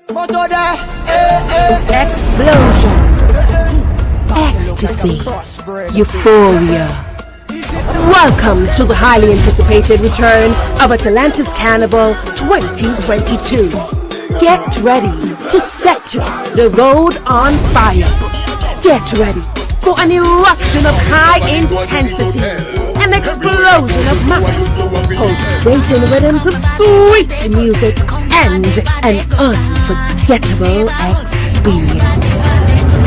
Explosion, ecstasy, euphoria. Welcome to the highly anticipated return of Atlanta's Carnival 2022. Get ready to set the road on fire. Get ready for an eruption of high intensity, an explosion of mass, pulsating rhythms of sweet music, and an unforgettable experience.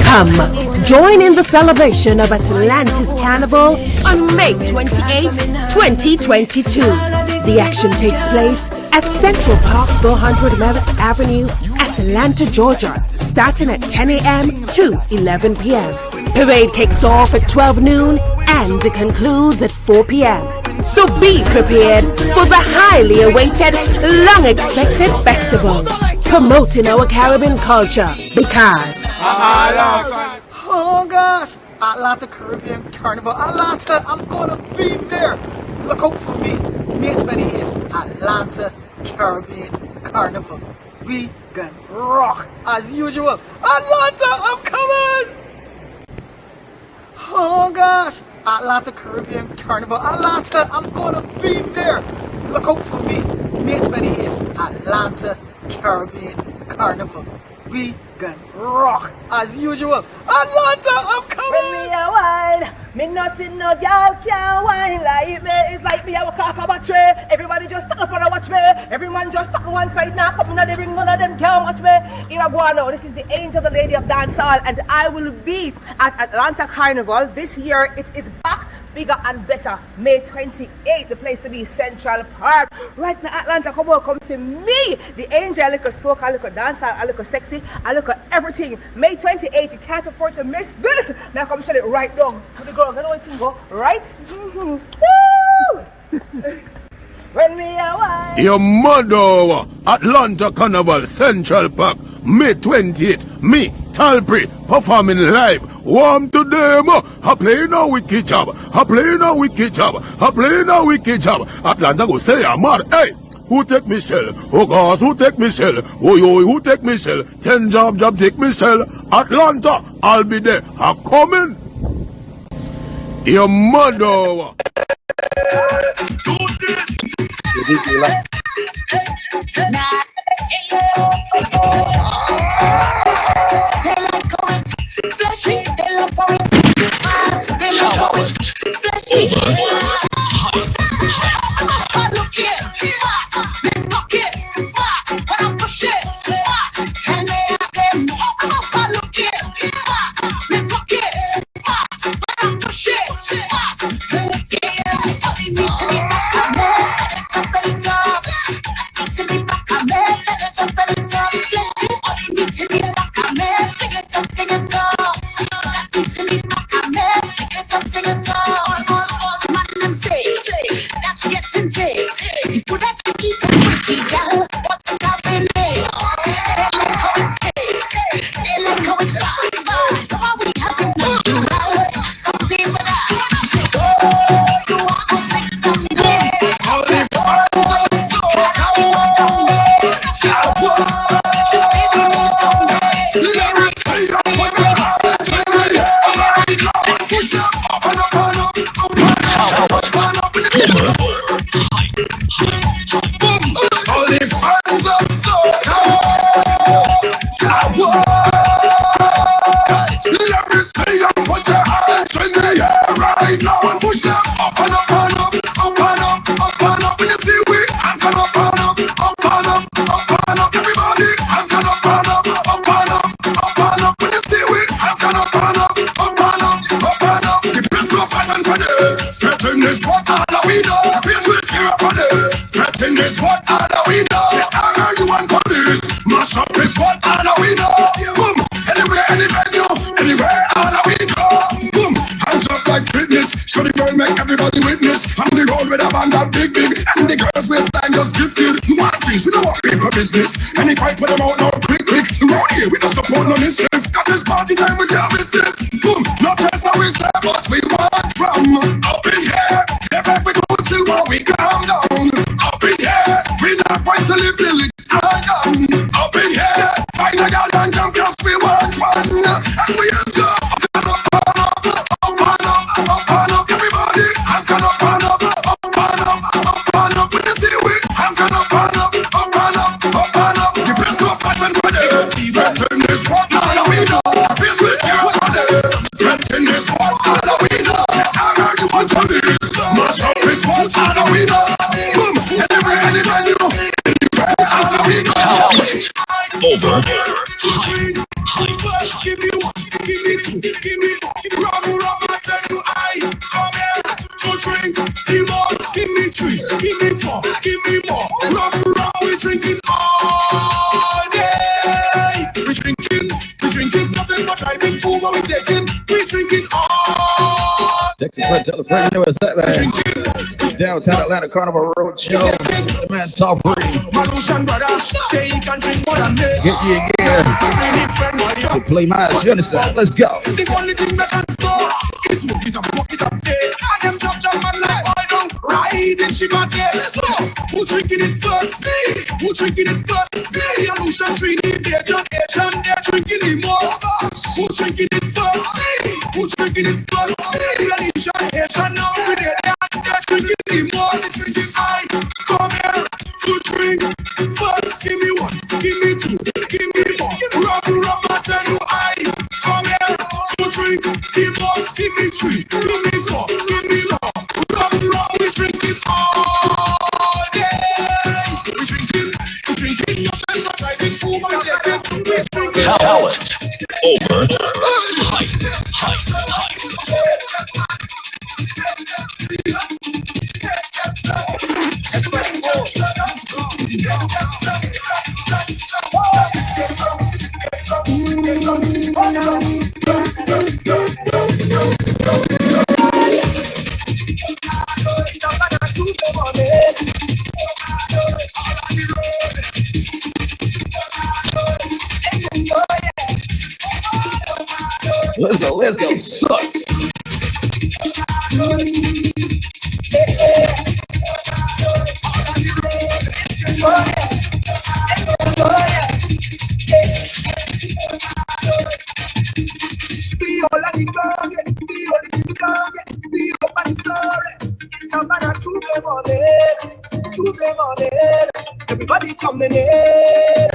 Come, join in the celebration of Atlanta's Carnival on May 28, 2022. The action takes place at Central Park 400 Merritt Avenue, Atlanta, Georgia, starting at 10 a.m. to 11 p.m. Parade kicks off at 12 noon and concludes at 4 p.m. So be prepared for the highly awaited, long-expected festival, promoting our Caribbean culture because... Oh gosh, Atlanta Caribbean Carnival, Atlanta, I'm gonna be there. Look out for me, May 28th, Atlanta Caribbean Carnival. We gonna rock as usual. Atlanta, I'm coming! Oh gosh, Atlanta Caribbean Carnival, Atlanta, I'm gonna be there. Look out for me, May 28th, Atlanta Caribbean Carnival. We gonna rock as usual. Atlanta, I'm coming! When me a wine, me no see no girl can wine like me. It's like me a walk off a battery. Everybody just stand up and watch me. Every man just stand on one side now. Come in the ring, none of them can watch me. Here I go now. This is the Angel, the Lady of Dancehall, and I will be at Atlanta Carnival this year. It is back, bigger and better. May 28th, the place to be, Central Park. Right now, Atlanta, come on, come see me. The Angel, I look a soca, I look a dancehall, I look a sexy, I look at everything. May 28th, you can't afford to miss this. Now come shut it right down to the girls. I know what you go, right? Woo! When me a wine. Your mother, Atlanta Carnival, Central Park, May 28th, me, Tallpree, performing live. Warm to them, I play no wicked job, I play no wicked job, I play no wicked job. Atlanta go say I'm mad, hey, who take me shell? Oh gosh, who take me shell? Oh yo, who take me shell? 10 job take me shell. Atlanta, I'll be there, I'm coming. Your mother. Flashy, they love for it. They love for it. Flashy. Look it. They block it. When I push it. Tell me again. Look it. They block it. When I push it. Yeah. All you need to be back on me. Let's up the top. Need to be back on me. Let's up the top. Flashy. All you need to be back on me. Bring it up, bring it up. To me, I met, it's up to the top. All the man them say, that's getting take. If you let me eat a pretty girl, what's it have in me? They like how it tastes, they like how it sounds. So how we have it natural, something for that. Oh, you are a sick down there. All the fun, so how you want down there. Just leave me down there. Let me see you put your heart in me. All the fans of soca. Let me see you put your hands in the air right now and push them up and up and up, up and up, up and up. When you see we hands gonna up and up, up and up, up and up. Everybody hands gonna up and up, up and up, up and up. When you see we hands gonna up and up, up and up, up and up. The best go fight and for this. Threaten this what all we know. The best will tear up for this. Threaten this what all we know. I heard you want police. Mash up this what all we know. Boom. Anywhere, any venue, anywhere all we go. Boom. Hands up like fitness. Show the world, make everybody witness. I'm the road with a band that big. And the girls with stand just gifted. One things, we don't want paper business. And if I put them out now, quick. Around here, we don't support no mischief. Cause it's party time with your business. Boom. Not just how we say, but we want from up in here. They're back with no chill while we calm down. Up in here, we not going to live till it's all done. Up in here, this one, all the winner. I heard you want to this. Mash up this one, all the winner. Boom, anywhere, any venue, anywhere, all the winner. Over. First, give me one, give me two, give me more. Rub, I tell you, I come here to drink. The more, give me three, give me four, give me more. Rub, we drinking all day. We drinking nothing but driving food, what we taking. We drinking all day. Texas Tallpree, what's that, man? Downtown Atlanta Carnival Road Show. The man Tallpree. Malusian brother, say he can drink more than me. Get you again. To play my ass, you understand? Let's go. The only thing that can stop is smoke it up there. And them jump man like oil down, riding Shibate. So, who drinking it first? Me. Who drinking it first? Me. Illusion Trinity, they're drinking it more. Who drinking it first? Me. Who drinking it first? Me. Illusion, Asian, now we they're drinking it more. They're drinking I come here to drink first. Give me one, give me two, give me more. Rub, I tell you I come here to drink the most. Give me three, give me four, give me more. Rub, we drinking all day. We drinking nothing but driving food. We drinking Talent. Over. Hype. Let's go. Sucks. Everybody coming in.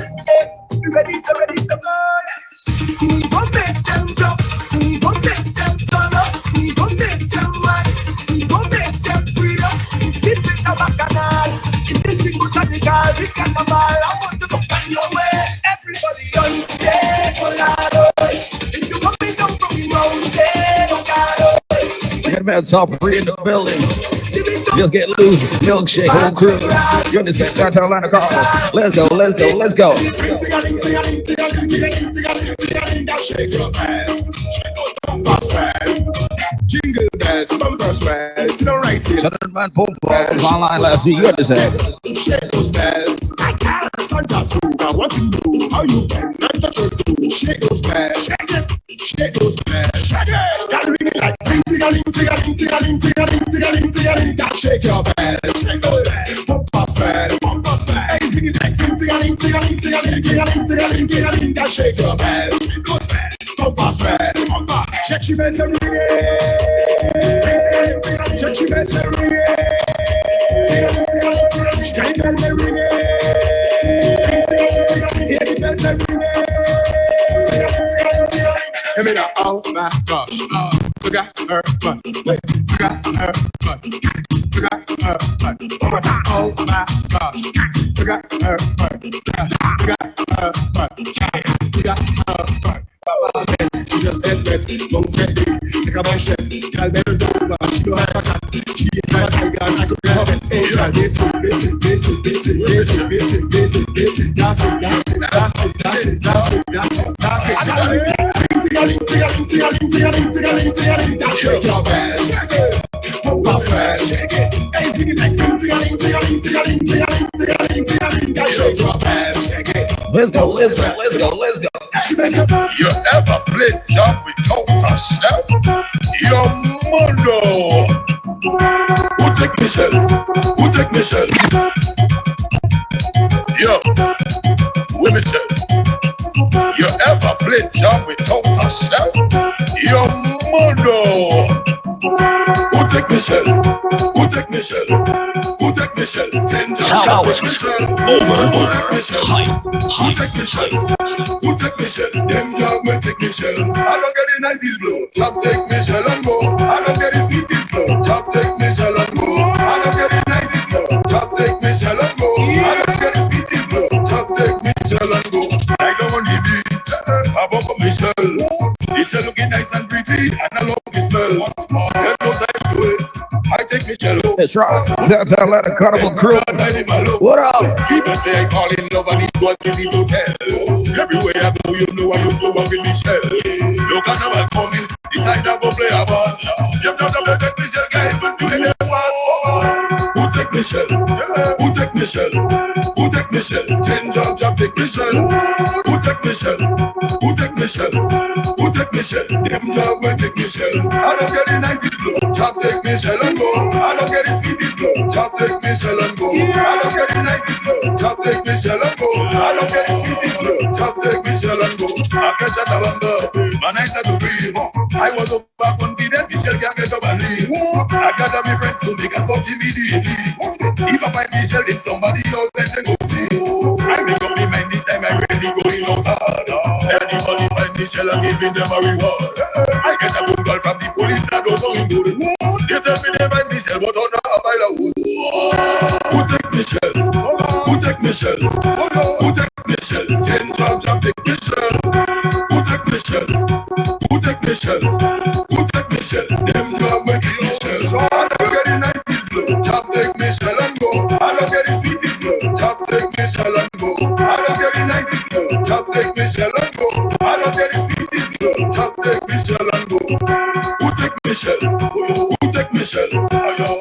Ready to go. Don't make them jump. Don't make them turn up. Don't make them run. Don't make them free up. This is a bacchanal. This is the botanical. This carnival. I want to go find your way. Everybody on stage, Colorado. If you coming down from the mountain, Colorado. Look at man Tallpree in the building. Just get loose, Milkshake, whole crew. You understand? Downtown Atlanta Carnival. Let's go. Shake your ass, shake your bumper swag. Jingle bells, bumper swag. Sit down right here. Southern man Pope was online last week. You understand? Shake those bells. I can't Santa Sue. I want to know how you can not touch your toe. Shake those bells. Shake it. Shake those bells. Shake it. Gotta ring it like ting-ting-a-ling. Gotta shake your bells. Shake those bells. Bumper swag. Hey, ring it like ting-ting-a-ling. Gotta shake your bells. Shake those bells. Bumper swag. Shake your bells and ring it. Shake your bells and ring it. Shake your bells and ring it. I mean, oh my gosh, look at her butt, look at her butt, look at her butt. Oh my gosh, look at her butt, look at her butt, look at her butt. She just said that, don't say it, like a bunch of shit. Girl, better don't know, she don't have a cat. She is like a tiger, I could have it. Hey, girl, listen, shake your ass, shake it. Hey, bring it like shake your ass, shake it. Let's go. You ever played jump with total chef? Your mundo. Who take Michelle? Yo, with Michelle. You ever played jump with total chef? Your mundo. Who take Michelle? Talent. Over. Who take Michelle? Them job will take Michelle. I don't get the nice blue. Job take Michelle. well. Get no time to waste. I take Michelle home. That's right. Downtown Atlanta Carnival crew. What up? People say I fall in love and it was easy to tell. Everywhere I go, you know I used to walk with Michelle. Look at now I'm coming. Decide I go play a boss. You don't have to take Michelle, guy, but see where they was. Who take Michelle? Who take Michelle? Who take Michelle? 10 job take Michelle. Who take Michelle? Who take Michelle? Who take Michelle? Them job will take Michelle. I don't get the nicest glow. Job take Michelle and go. I don't get the sweetest glow. Job take Michelle and go. I don't get the nicest glow. Job take Michelle and go. I don't get the sweetest glow. Job take Michelle and go. I catch a tabanga. Man, I start to breathe. I was overconfident. Michelle can't get up and leave. I gather my friends to make us up immediately. If I find Michelle in somebody else, then they go see. I make up my mind this time. I really going out hard. Anybody find Michelle, I'm giving them a reward. I get a phone call from the police that don't know him good. They tell me they find Michelle, but on a mile of wood. Who take Michelle? Who take Michelle? Who take Michelle? 10 job take Michelle. Who take Michelle? Who take Michelle? Who take Michelle? Them job will take Michelle. I don't get the nicest glow. Job take Michelle and go. I don't get the sweetest glow. Job take Michelle and go. I don't get the nicest glow. Job take Michelle and go. I don't get the sweetest glow. Job take Michelle and go. Who take Michelle? Who take Michelle?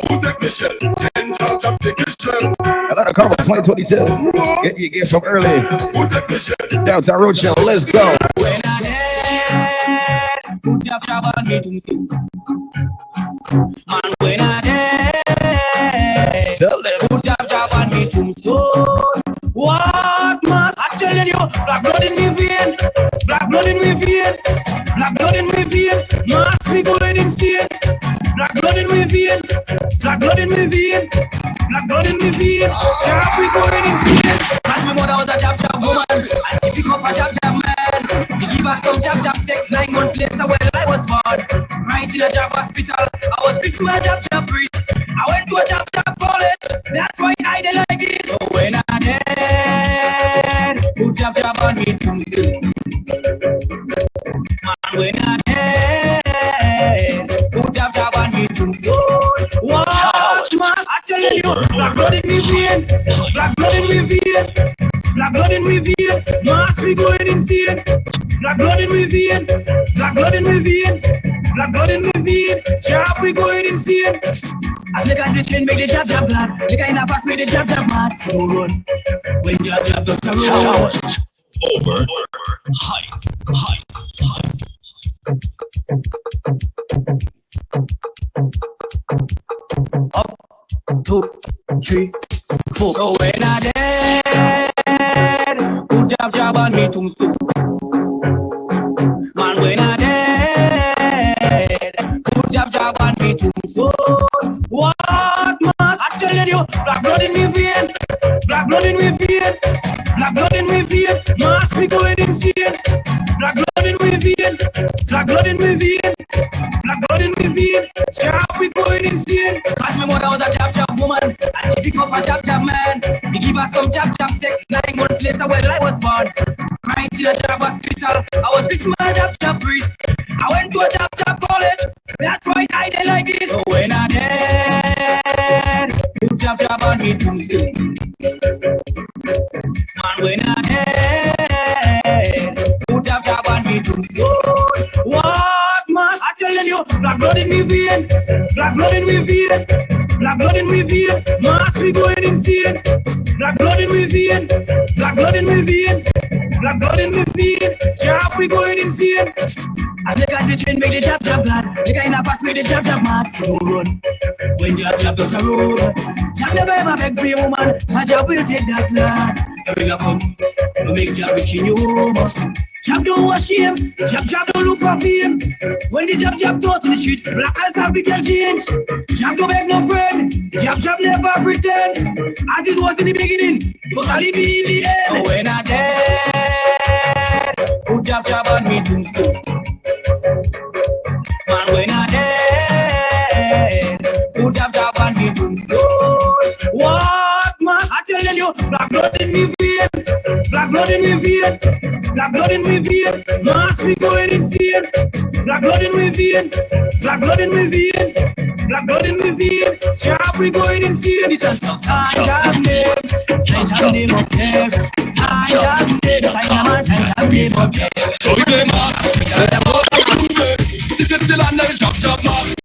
Who take Michelle? 10 job take Michelle. Atlanta Carnival 2022. Get your gear from early. Who take Michelle? Downtown Roadshow. Let's go. When I dead, put your job on me to do. And when I dead, Tell them. put your job on me to do. What must I telling you? Black blood in me vein, black blood in me vein, black blood in me vein. Must be going insane. Black blood in me vein, black blood in me vein, black blood in me vein. Shall we going insane? As my mother was a jab woman, and she pick up a jab man. She give us some jab sex 9 months later when I was born. Right in a jab hospital, I was fixing my jab priest. I went to a jab college, that's why I did like this. So when I dead, put jab on me to do. And when I dead, put jab on me to do. What must I tell you? Black blood in me vein, black blood in me vein, black blood in me vein. Must be going insane. Black blood in me vein, black blood in me vein, black blood in me vein. Sharp we going insane. As look at the chain, make the jab blood. Look at in a fast, make the jab mad. So run. When jab does a run. Over. High. Up, 2, 3, 4. So when I dead, put jab on me tombstone. Man, when I dead, put jab on me tombstone. What must I telling you? Black blood in me vein, black blood in me vein, black blood in me vein. Must be going insane. Black blood in me vein, black blood in me vein, black blood in me vein. Sharp we going insane. As my mother was a jab woman, and she pick up a jab man. He give us some jab sex 9 months later when I was born. Right in a jab hospital, I was fixing my jab priest. I went to a jab college, that's why I did like this. So when I dead, put jab on me to do. And when I dead, put jab on me to do. What must I telling you? Black blood in me vein, black blood in me vein, black blood in me vein. Must be going insane. Black blood in me vein, black blood in me vein, black blood in me vein. Sharp we going insane. As look at the chain, make the jab blood. Look at in a fast, make the jab mad. So run. When jab does a roll, jab never ever beg for a woman. A jab will take that blood. So when you come, you make jab rich in you. Jab don't wash him, jab don't look for fame. When the jab go to the street, black eyes have big change. Jab don't beg no friend, jab never pretend. As it was in the beginning, it was only be in the end. So when I dead, put jab on me tombstone. Man, when I dead, put jab on me tombstone. What must I telling you? Black blood in me vein, black blood in me vein, black blood in me vein. Must be going insane. Black blood in my vein, black blood in my vein, black blood in my vein. Sharp, we going insane. It's just a time name, time name of care. Time name, time name of care. So we play mass, this is still under the job mass.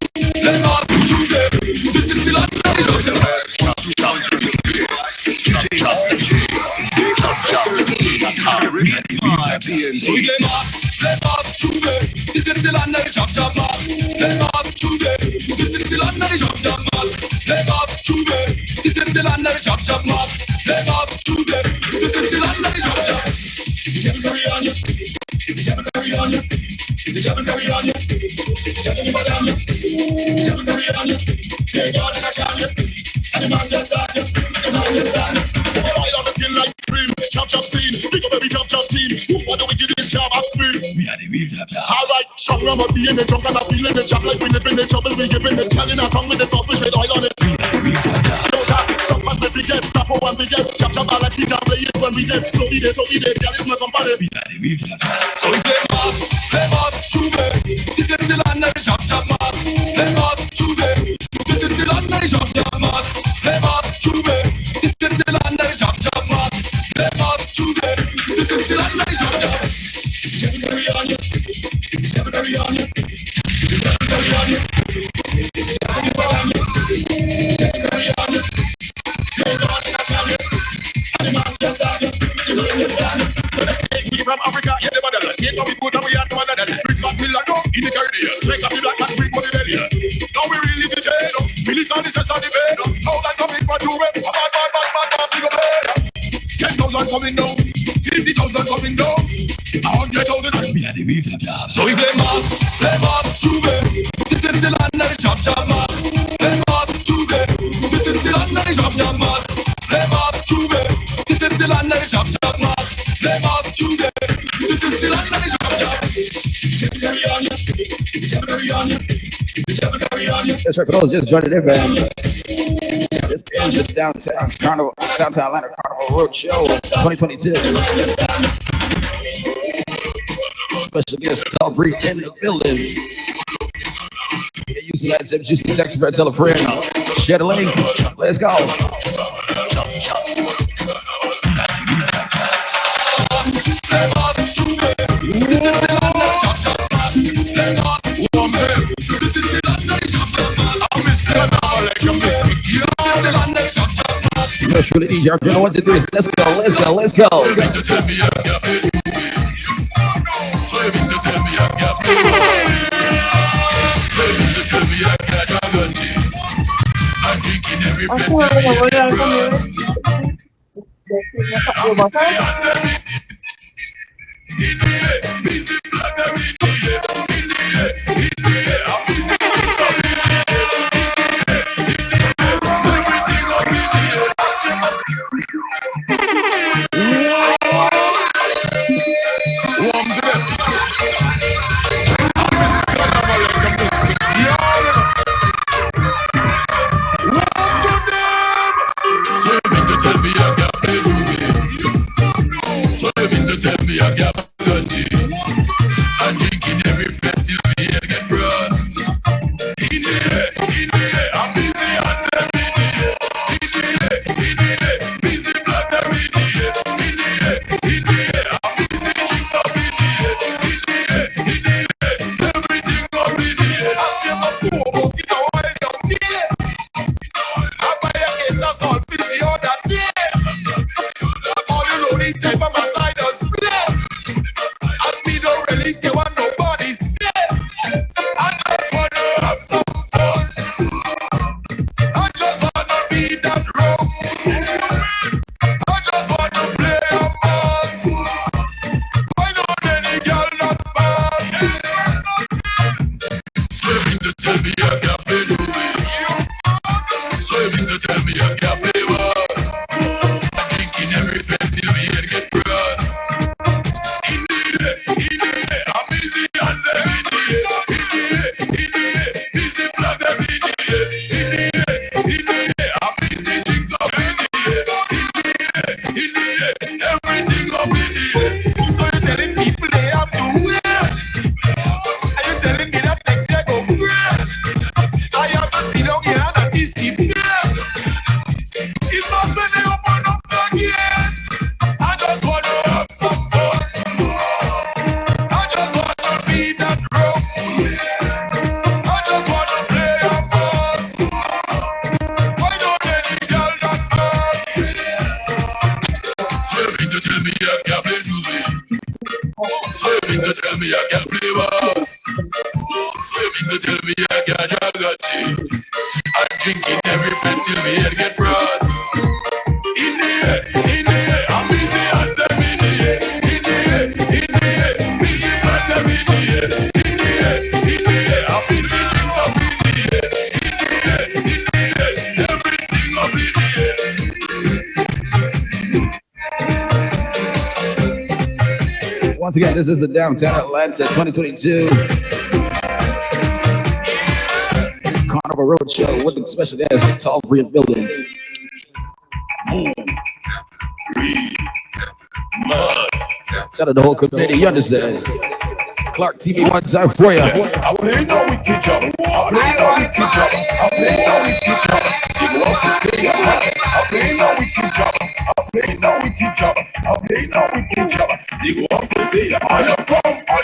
Let's mass Tuesday, this is still under the job mass. So we play mass Tuesday, this is still under the job mass. Let's mass Tuesday, this is still under the job mass. Let's mass Tuesday, this is still under the job mass. Let's mass Tuesday, this is still under the job mass. Carry on you, carry on you, carry on you, carry on you, take on and I can you, and the man just start you, the man just start you. I love the skin like cream, chop scene, pick up every chop team. What do we get in job up screen? We are the real job. Alright, strong number be in the drunk and I feel in the chop like we live in the trouble, we give in the telling our tongue with the sauce, we shade oil on it. We are the real job. Sometimes we get, tapo and we get, chop I like we can play it when we get, so we did, that is my company. We are the real job. So we play mass, Tuesday. This is still under the job mass. Play mass, Tuesday. This is still under the job mass. Play mass, Tuesday. This is still under the job mass. Play mass, Tuesday. This is still under the job mass. Carry on you, carry on you, carry on you, carry on you. We from Africa, yeah, the mother. Take what we put and we had one another. Rich man will go in the Caribbean. Straight up the black man, bring money belly. Now we really the jail. We listen to the sense of the bed. How that coming for you? Bad, big up head. 10,000 coming down. 50,000 coming down. 100,000. We had the real job. So we play mass, Tuesday. This is still under the job mass. Play mass, Tuesday. This is still under the job mass. Play mass, Tuesday. This is still under the job mass. Play mass, Tuesday. This is still under the job mass. Carry on you, carry on you, carry on you. That's right, for those just joining in, man. This is the Downtown Atlanta Carnival Road Show 2022. Special guest Tallpree in the building. Get used to that. Send juicy text a friend, tell a friend. Share the link. Let's go. Yes, really need y'all. You know what to do is let's go. me I can play bass. Swimming to tell me I can jog a chick. I'm drinking every friend till me head get frost. In the air, I'm busy and them in the air. In the air, busy and them in the air. In the air, I'm busy drinks up in the air. In the air, everything up in the air. Once again, this is the Downtown Atlanta 2022 Carnival Roadshow with the special guest, Tallpree building. Shout out the whole committee, you understand? Clark TV one time for you. I play now with kids up. I play now with kids up. I play now with kids up. You love to say it. I play now with kids up. I play now with kids up. I play now with kids up. You love to say it. Are you come? Are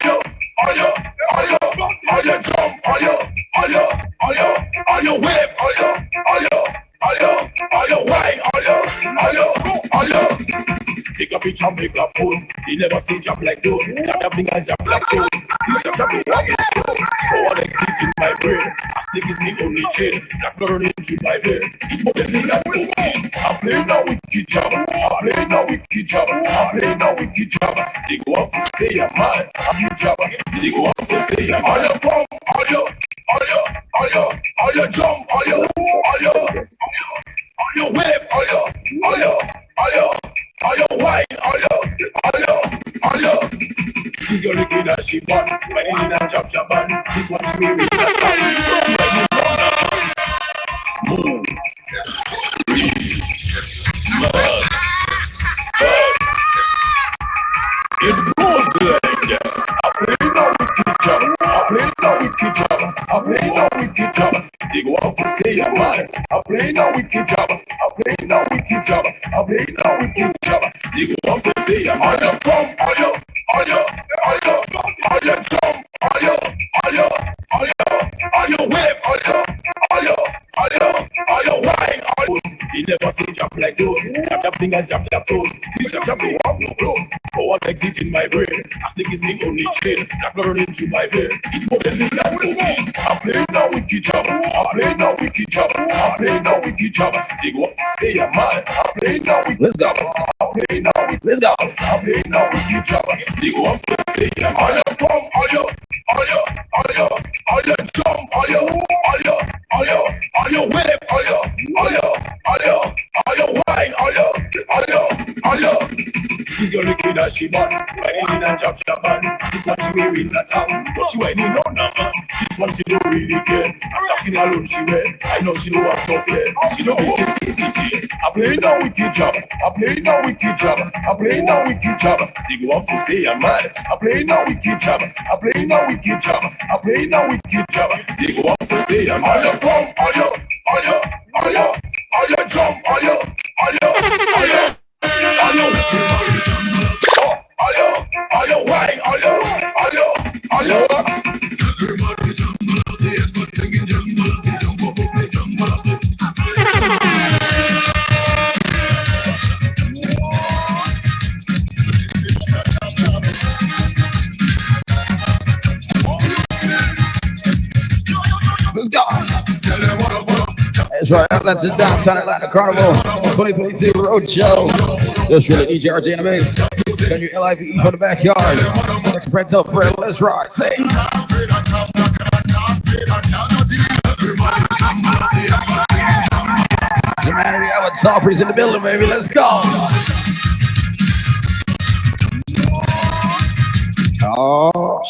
you jump? Are you wave? Are you wine? Are you? Take a picture, make a pose. You never see jump like those. That thing as jump like those. You jump me walking close. Oh, all exit in my brain. I stick his knee on the chain. That burn into my vein. It more than me that cocaine. I play now with kid job. I play now with kid job. I play now with kid job. They go off to say you're mine. I'm your job. They go off to say you're mine. Are you come? Are you jump? Are you wave? Are you wine? Are you? She's gonna looking that she bought. When in a job, this one she wearing it goes like that. I play now with kid job. They go off to say you're mine. I play now with kid job. They go off to say you're mine. Are you come? Are you jump? Are you wave? Are you wine? You never see jump like those. Jump fingers, jump your toes. You jump me up no clothes. Oh, I'm exit in my brain. I stick his knee on the chain. That burn into my vein. It's more than me that cocaine. I play now with kid job. They go up to say you're mine. I play now with let's go. Let's go. I play now with kid job. They go up to say you're mine. Are you come? Are you jump? Are you wave? Are you wine? Are you? She's gonna look at she bought. Riding in a job, this one she wearing a top. But you ain't no number. This one she don't really care. I'm stuck in alone she wear. I know she don't have no fear. She don't be CCTV. I play now with kid job. They go off to say I'm mad. I play now with kid job. They go off to say I'm mad. Are you come? Are you jump? Are you wine? Are you? Let's go. That's right, Atlanta Downtown Atlanta Carnival 2022 Roadshow. Just really DJ RJ in the mix. Can you LIVE for the backyard? Next Brento Fred, let's ride. Say. Humanity, our Tallpree's in the building, baby. Let's go. Oh.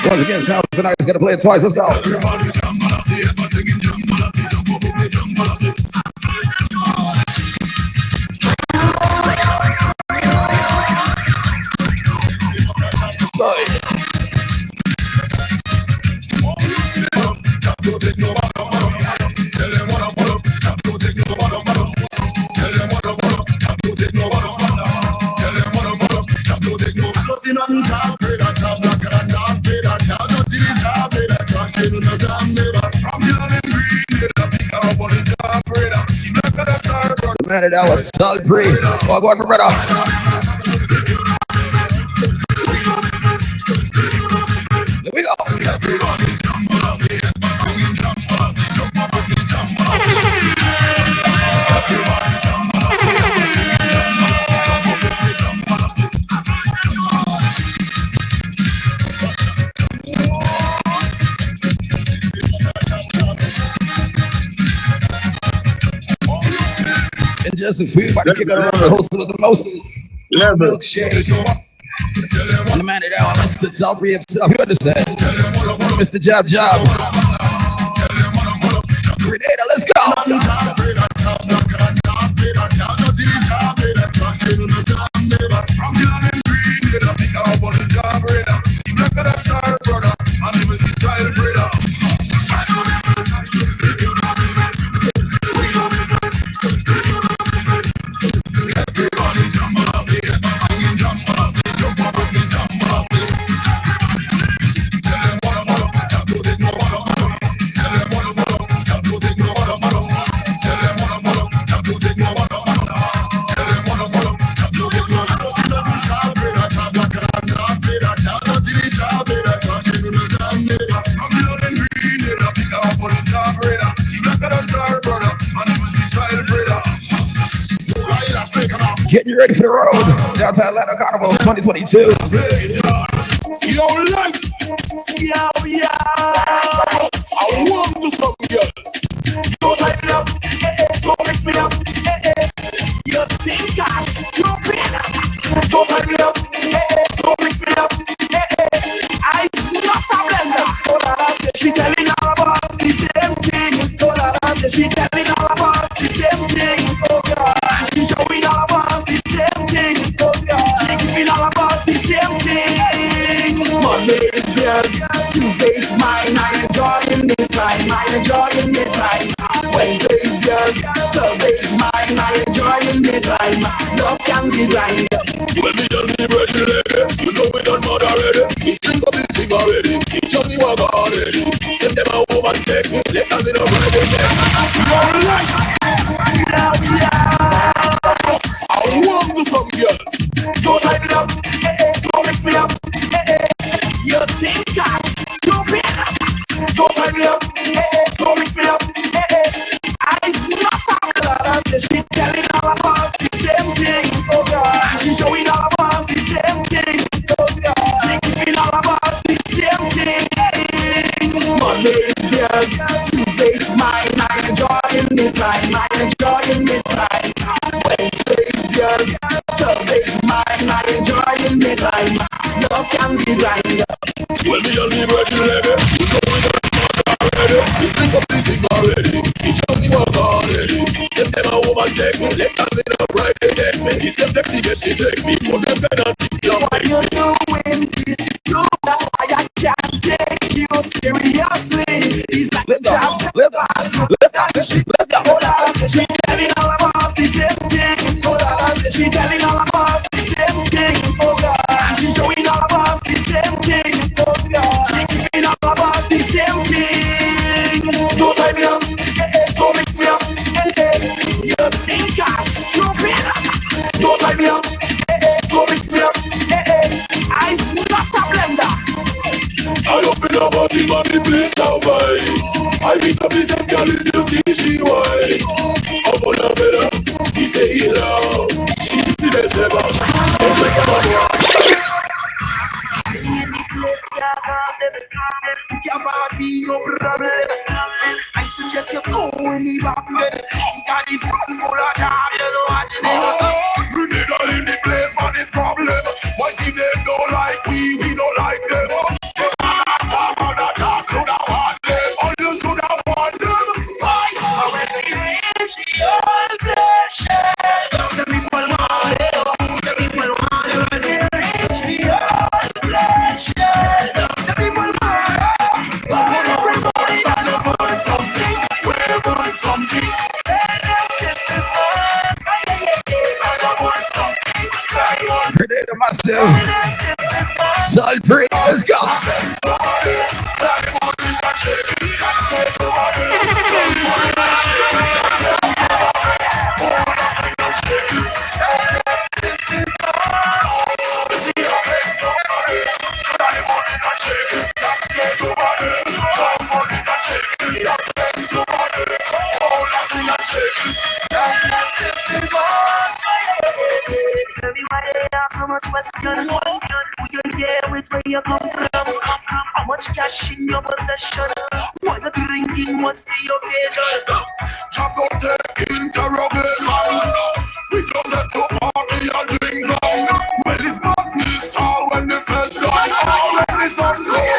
Once again, sound tonight is gonna play it twice. Let's go. Man, that was Tallpree. Walk on, brother. Here we go. And just a few about to kick it around the host of the most. Milkshake. And the man that out, Mr. Tallpree himself. You understand? Mr. Job. Predator, let's go. Getting you ready for the road. Downtown Atlanta Carnival 2022. Yo, lights. Yo. I want to some girls. Don't hype it up. Don't mix me up. You think I'm stupid? Don't hype it up. Don't mix me up. I'm not a blender. She telling all of us the same thing. She telling all of us the same thing. And she showing all of us the same thing. She giving all of us the same thing. Monday is yours, Tuesday is mine. I enjoying me time. Wednesday is yours, Thursday is mine. I enjoying me time. Love can be blind. When me and me ready, you know we done mad already. We think of the thing already. Each of me walk already. Send them a woman text. Let's have it up right there. You're right. I want to some girls. Don't hype it up. Don't mix me up. You think I'm stupid? Don't hype it up. Don't mix me up. I'm not a blender. She telling all of us the same thing. And she showing all of us the same thing. She giving all of us the same thing. Monday is yours, Tuesday is mine. I enjoying me time. Wednesday is yours, Thursday is mine. I enjoying me time. Love can be blind. When me and me ready, you know we done mad already. We think of the thing already. Each of me walk already. Send them a woman text. Let's have it up right there. Text me. He sent text me, yes, she text me. But them cannot think what you doing is you. That's why I can't take you seriously. It's like Let's go. She telling all of us the same thing. She telling all of us the same thing. And she showing all of us the same thing. She giving all of us the same thing. Don't tie me up. Don't mix me up. You think I'm stupid? Don't tie me up. Don't mix me up. I'm not a blender. I don't feel about him on the place now, vibes. I beat up the same girl if you see she white. I'm on a better, he say he love. She's the best ever. Let's make a money. No problem. I suggest you go in the back there. Got the front full of job, you know what you do. Grenada in the place, man, it's problem. Why see them don't like we don't like them. massive. Tallpree, let's go. Everybody have so much question. Who you here with, where you come from? How much cash in your possession? What you drinking? What's the occasion? Jump out there, interrogation. We just let the party and drink down. When it's madness, all when the fed lies, all when the sun goes.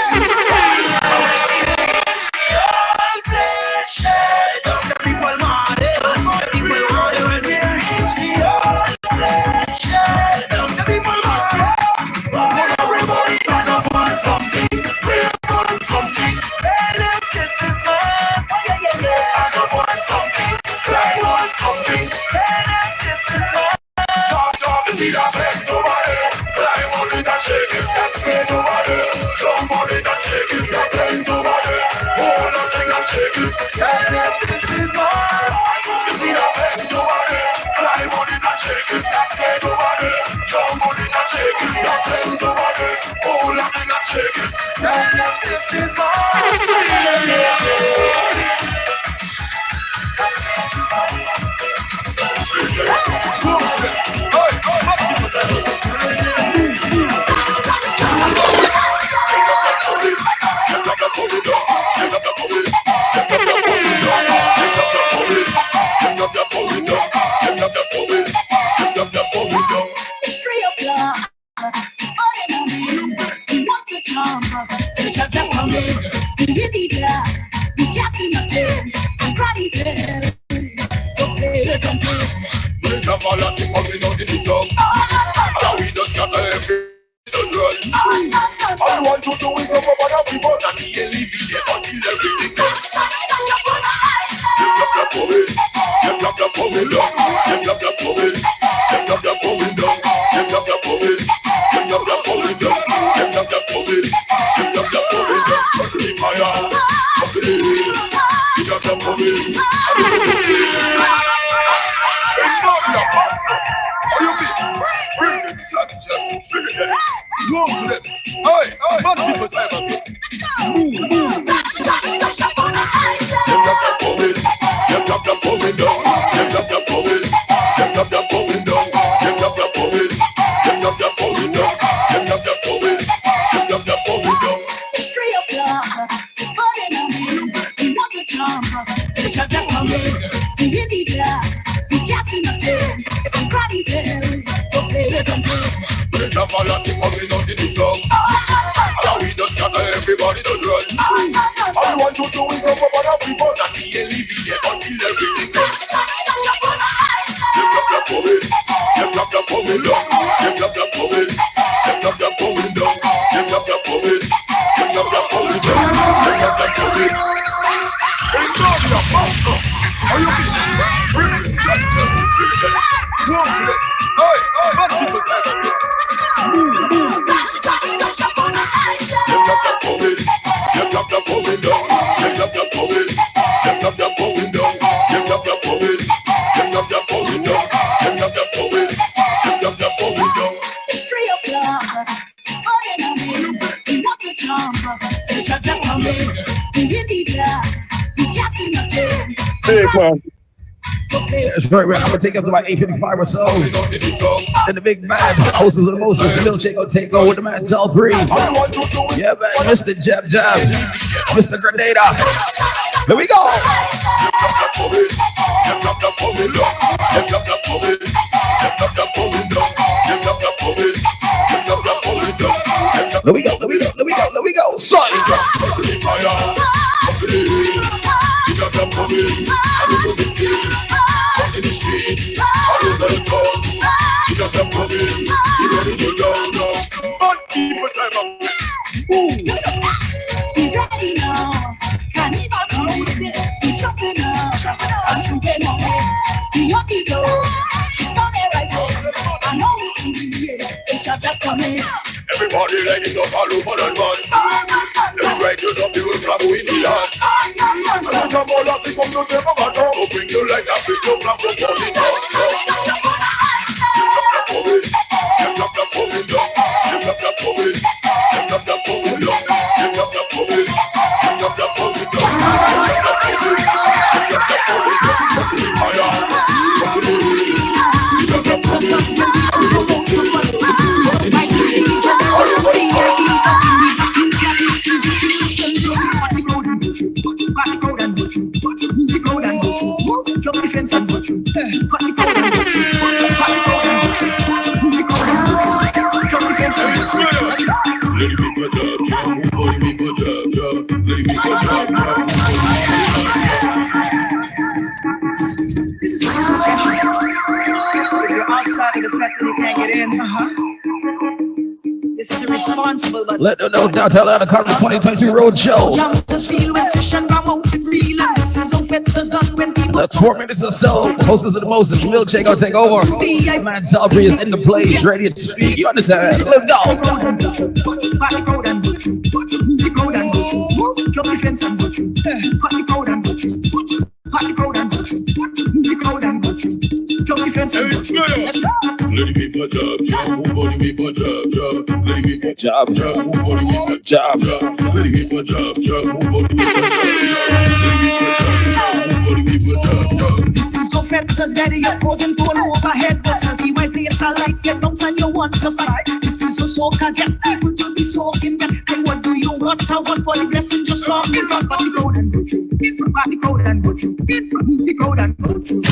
All I want to do is over what we want and he ain't leaving here until everything else. Everybody does run. All I want to do is over what we want and he ain't leaving here until everything else. That's right, I'm gonna take up to about 8:55 or so. And the big man, hostess of the Moses, Milkshake gonna take over with the man Tallpree. Yeah, man, Mr. Jab Jab, Mr. Grenada. Here we go. Let we go, son. Coming. Party like it's up all over the run. Every righteous of the will clap in the land. And the ball as they come to them about how to bring you like a fish to clap the ball in the You can't get in. This is irresponsible, but let them know downtown Atlanta Carnival 2022 Road Show. That's 4 minutes or so. Hostess of the Moses, Milkshake gonna take over. Man, Tallpree is in the place, ready to speak. You understand? Let's go. Job. This is so fat because daddy you're posing for an overhead. But I'll be right place I like your bounce and you want to fight. This is so soca get people to be soaking that. And what do you want? I want for the blessing just come in front of the crowd and go through. In front of the crowd and go through. In front of the crowd and go through.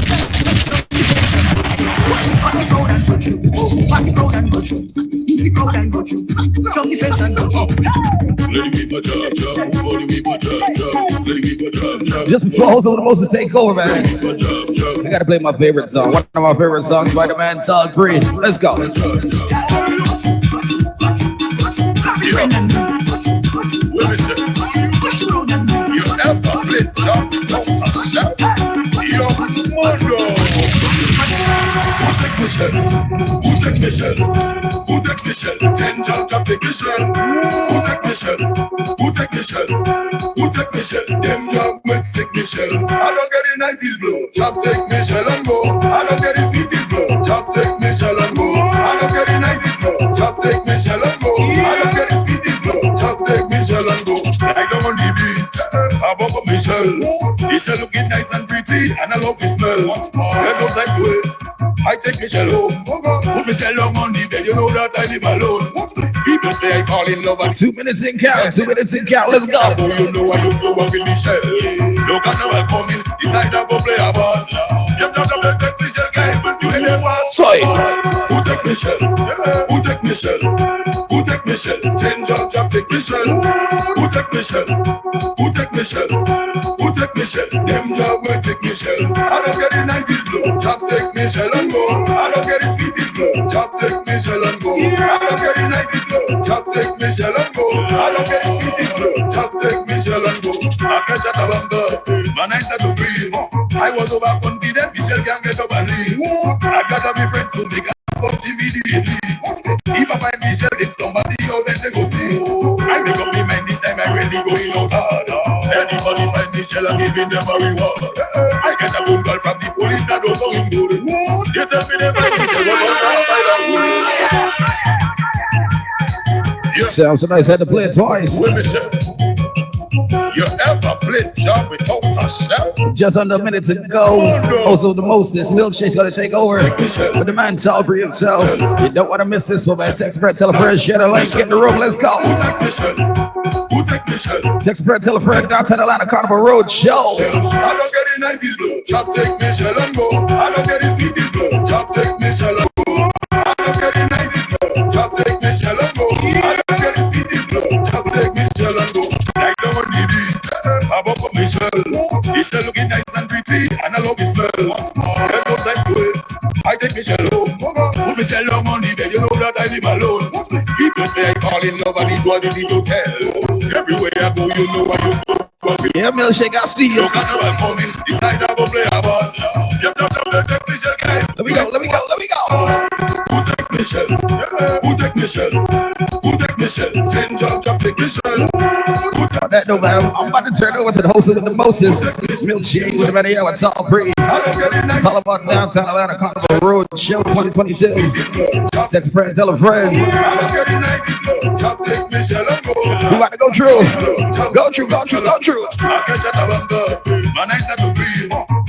Just before Hostess of the Moses take over, man, I gotta play my favorite song. One of my favorite songs by the man Tallpree. Let's go. Who take Michelle? Who take Michelle? 10 jump take Michelle. Who take Michelle? Who take Michelle? Who take Michelle? Them jump take Michelle. I don't get the nicest blow. Chop take Michelle and go. I don't get the sweetest blow. Chop take Michelle and go. I don't get the nicest blow. Chop take Michelle and go. I don't get the sweetest blow. Chop take Michelle and go. Like down on the beach. I bump up Michelle. Michelle looking nice and pretty, and I love the smell. There's no time to waste. I take Michelle home. Put Michelle long on the bed. You know that I live alone. People say I fall in love. 2 minutes in count. 2 minutes in count. Let's go. Oh, you know I used to work with Michelle. Look at now I come in. Decide to go play a boss. You've done the take Michelle guy, but you ain't a boss. Sorry. Who take Michelle? Who take Michelle? Who take Michelle? 10 jump take Michelle. Who take Michelle? Who take Michelle? Who take Michelle? Them job will take Michelle. I don't get the nicest blow. Chop take Michelle and go. I don't get the sweetest blow. Chop take Michelle and go. I don't get the nicest blow. Chop take Michelle and go. I don't get the sweetest blow. Chop take Michelle and go. I catch a tabamba. Man, I start to breathe. I was overconfident. Michelle can't get up and leave. I gotta be friends to make a ClarkeTVNetwork. If I find Michelle, it's somebody else that they go see. I make up my mind this time. I really going out hard. Anybody find Michelle, I'm giving them a reward. I get a phone call from the police that was going good. They tell me they find Michelle, what Sounds so nice. Had to play it twice. Wait, Michelle. You ever played job without a shell? Just under a minute to go. Also, the Moses, Milkshake's gonna take over with the man Tallpree himself. You don't want to miss this one, man. Text a friend, tell a friend, share the link, get in the room. Let's go. Who take Michelle? Text a friend, tell a friend, downtown Atlanta Carnival Road Show. I don't get the nicest blow. Chop take Michelle and go. I don't get the sweetest blow. Chop take Michelle and go. I don't get the nicest blow. Chop take Michelle and go. I don't get the sweetest blow. Chop take Michelle and go. Like down on the beach. I bump up Michelle. Michelle looking nice and pretty, and I love the smell. There's no time to waste. I take Michelle home. Put Michelle long on the bed. You know that I live alone. People say I fall in love, and it was easy to tell. Everywhere I go, you know I used to. Yeah, Milkshake, I see you. Look at now I'm coming. Decide to go play a boss. You've done the take Michelle guy. Let me go. Who take Michelle? Who take Michelle? Who take Michelle? Ten jump, jump, take Michelle. On that note, man, I'm about to turn over to the host with the mostest, Milkshake with the video with Tallpree. It's all about downtown Atlanta Carnival Road Show 2022. Text a friend, tell a friend. We about to go true. Go true, go true, go true.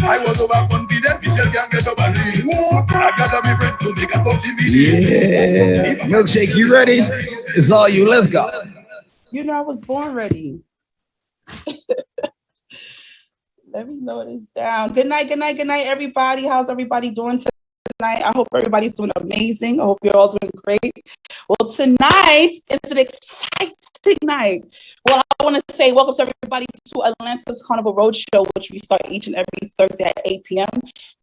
I was overconfident, Michelle can't get over me. I got my friends to make us on TV. Yeah, Milkshake, you ready? It's all you. Let's go. You know, I was born ready. Let me load this down. Good night, good night, good night, everybody. How's everybody doing tonight? I hope everybody's doing amazing. I hope you're all doing great. Well, tonight is an exciting night. Well, I want to say welcome to everybody to Atlanta's Carnival Roadshow, which we start each and every Thursday at 8 p.m.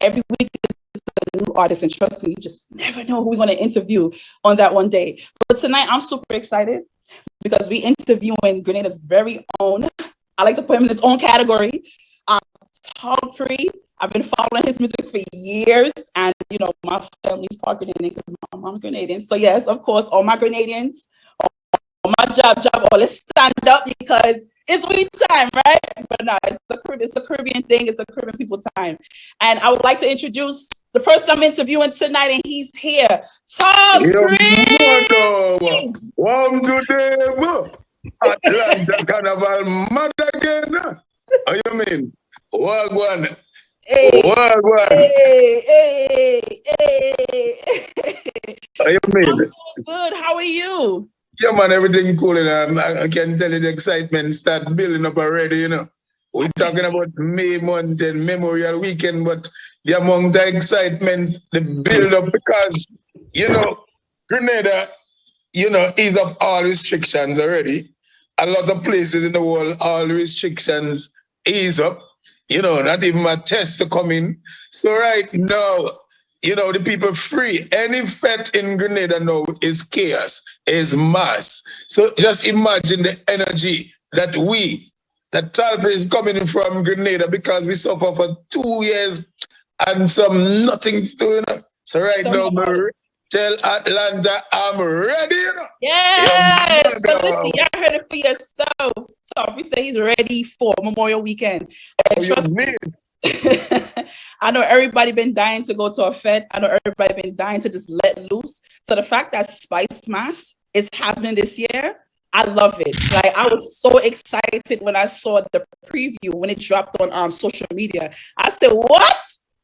Every week is a new artist, and trust me, you just never know who we're going to interview on that one day. But tonight, I'm super excited because we interviewing Grenada's very own, I like to put him in his own category, Tallpree. I've been following his music for years, and you know, my family's part Grenadian because my mom's Grenadian. So yes, of course, all my Grenadians, all my job, all let's stand up because it's we time, right? But no, it's a Caribbean thing, it's a Caribbean people time. And I would like to introduce the person I'm interviewing tonight, and he's here. Tallpree! Welcome to the Atlanta Carnival, mad again. How you mean? Wagwan. Hey, Wagwan. hey. How you mean? I'm so good. How are you? Yeah, man, everything cool. I can tell you the excitement start building up already, you know. We're talking about May month and Memorial Weekend, but the amount of excitement, the build up, because, you know, Grenada, you know, ease up all restrictions already. A lot of places in the world, all restrictions ease up. You know, not even a test to come in. So right now, you know, the people free. Any fete in Grenada now is chaos, is mass. So just imagine the energy that Tallpree is coming from Grenada because we suffer for 2 years and some nothing to do, you know. So right now, tell Atlanta I'm ready, you know. Yes. So listen, y'all heard it for yourself. Tallpree say he's ready for Memorial Weekend. And trust me, I know everybody been dying to go to a fete. I know everybody been dying to just let loose. So the fact that Spice Mass is happening this year, I love it. Like, I was so excited when I saw the preview when it dropped on social media. I said, what?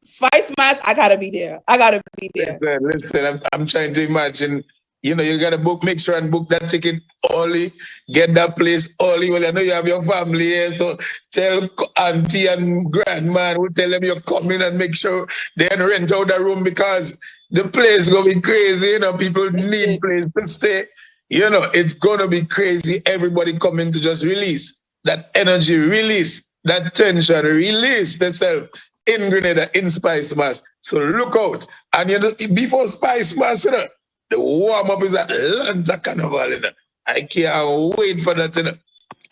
Spice Mass, I gotta be there. I gotta be there. Listen, I'm trying to imagine, you know, you gotta make sure and book that ticket early, get that place early. Well, I know you have your family here, so tell auntie and grandma, we'll tell them you're coming and make sure they rent out the room because the place is gonna be crazy, you know, people need place to stay. You know, it's gonna be crazy. Everybody coming to just release that energy, release that tension, release themselves in Grenada, in Spice Mass. So look out. And you know, before Spice Mass, you know, the warm-up is Atlanta Carnival, you know. I can't wait for that, you know.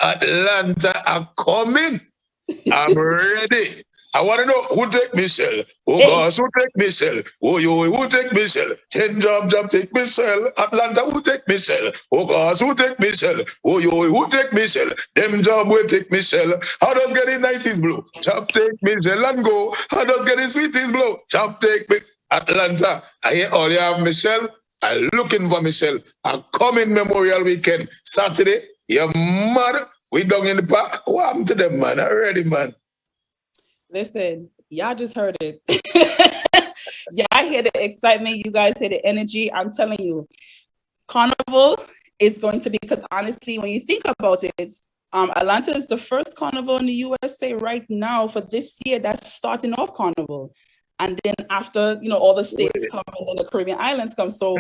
Atlanta are coming. I'm ready. I want to know who take Michelle. Oh gosh, who take Michelle? Oh yo, who take Michelle? 10 jump, take Michelle. Atlanta, who take Michelle? Oh gosh, who take Michelle? Oh yo, who take Michelle? Them job will take Michelle. How does get it nice is blue? Chop take Michelle and go. How does get it sweet is blue? Chop take Atlanta. I hear all you have Michelle. I'm looking for Michelle. I'm coming Memorial Weekend. Saturday, you're mad. We down in the park. What happened to them, man? Already, man. Listen, y'all just heard it. Y'all hear the excitement. You guys hear the energy. I'm telling you, Carnival is going to be, because honestly, when you think about it, Atlanta is the first carnival in the USA right now for this year that's starting off Carnival. And then after, you know, all the states come and then the Caribbean islands come. So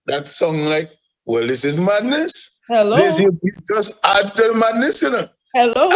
that song, like, well, this is madness. Hello. This you just add to the madness, you know. Hello.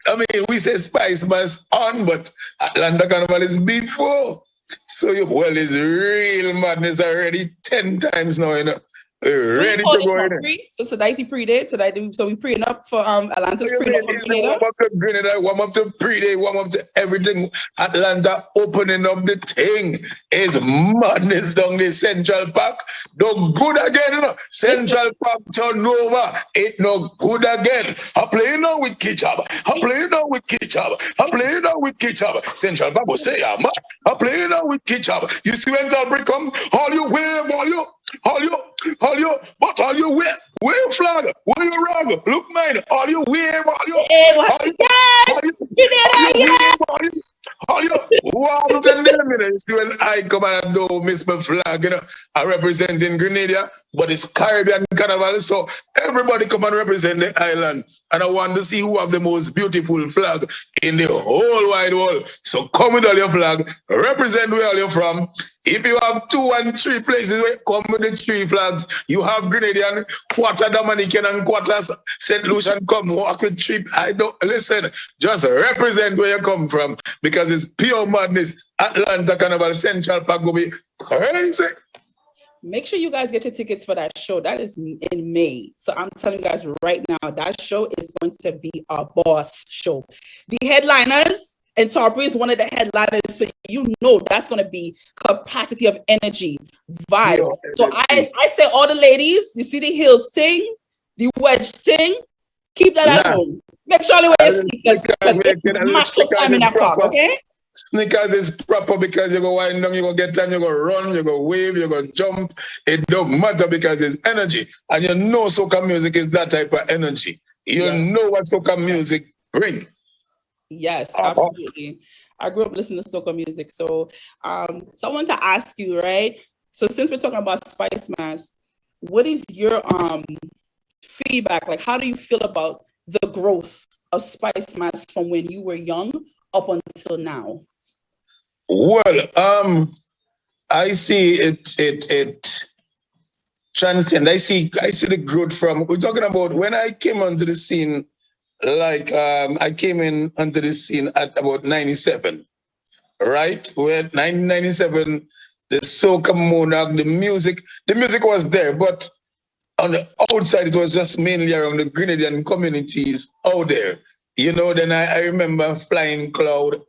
I mean, we say Spice Mass on, but Atlanta Carnival is before. So, well, it's real madness already 10 times now, you know. We're ready to go in. So today's the pre-day. So we preying up for Atlanta's pre-day for Grenada. Warm up to Grenada, warm up to pre-day, warm up to everything. Atlanta opening up the thing is madness down the Central Park. No good again, you know. Central Park turn over. Ain't no good again. I play now with Kitchab. I play now with Kitchab. I play now with Kitchab. Central Park will say, I play now with Kitchab. You see when Tallpree come, all you wave, all you, but all you wave flag, wave rag, look mine, all you wave, all you, wow, 10 minutes when I come and I don't miss my flag, you know, I represent in Grenada, but it's Caribbean Carnival, so everybody come and represent the island, and I want to see who have the most beautiful flag in the whole wide world. So come with all your flag, represent where you're from. If you have 2 and 3 places where come with the 3 flags, you have Grenadian, quarter Dominican and quarter St. Lucian, come walk with 3. I don't listen, just represent where you come from because it's pure madness. Atlanta Carnival Central Park will be crazy. Make sure you guys get your tickets for that show. That is in May. So I'm telling you guys right now, that show is going to be a boss show. The headliners, and Tallpree is one of the headliners, so you know that's going to be capacity of energy, vibe. Yeah, so I say all the ladies, you see the heels sing, the wedge sing, keep that at home. Make sure you wear your sneakers because mash up time in that park, okay? Sneakers is proper because you go wind down, you go get time, you go run, you go wave, you go jump. It don't matter because it's energy. And you know soca music is that type of energy. You know what soca music bring. Yes, absolutely. I grew up listening to soca music. So I want to ask you, right? So since we're talking about Spice Mass, what is your feedback? Like, how do you feel about the growth of Spice Mass from when you were young up until now? Well, I see it transcend. I see the growth from, we're talking about when I came onto the scene. Like I came in onto the scene at about 97, right? Where 1997, the soca monarch, the music was there, but on the outside it was just mainly around the Grenadian communities out there. You know, then I remember Flying Cloud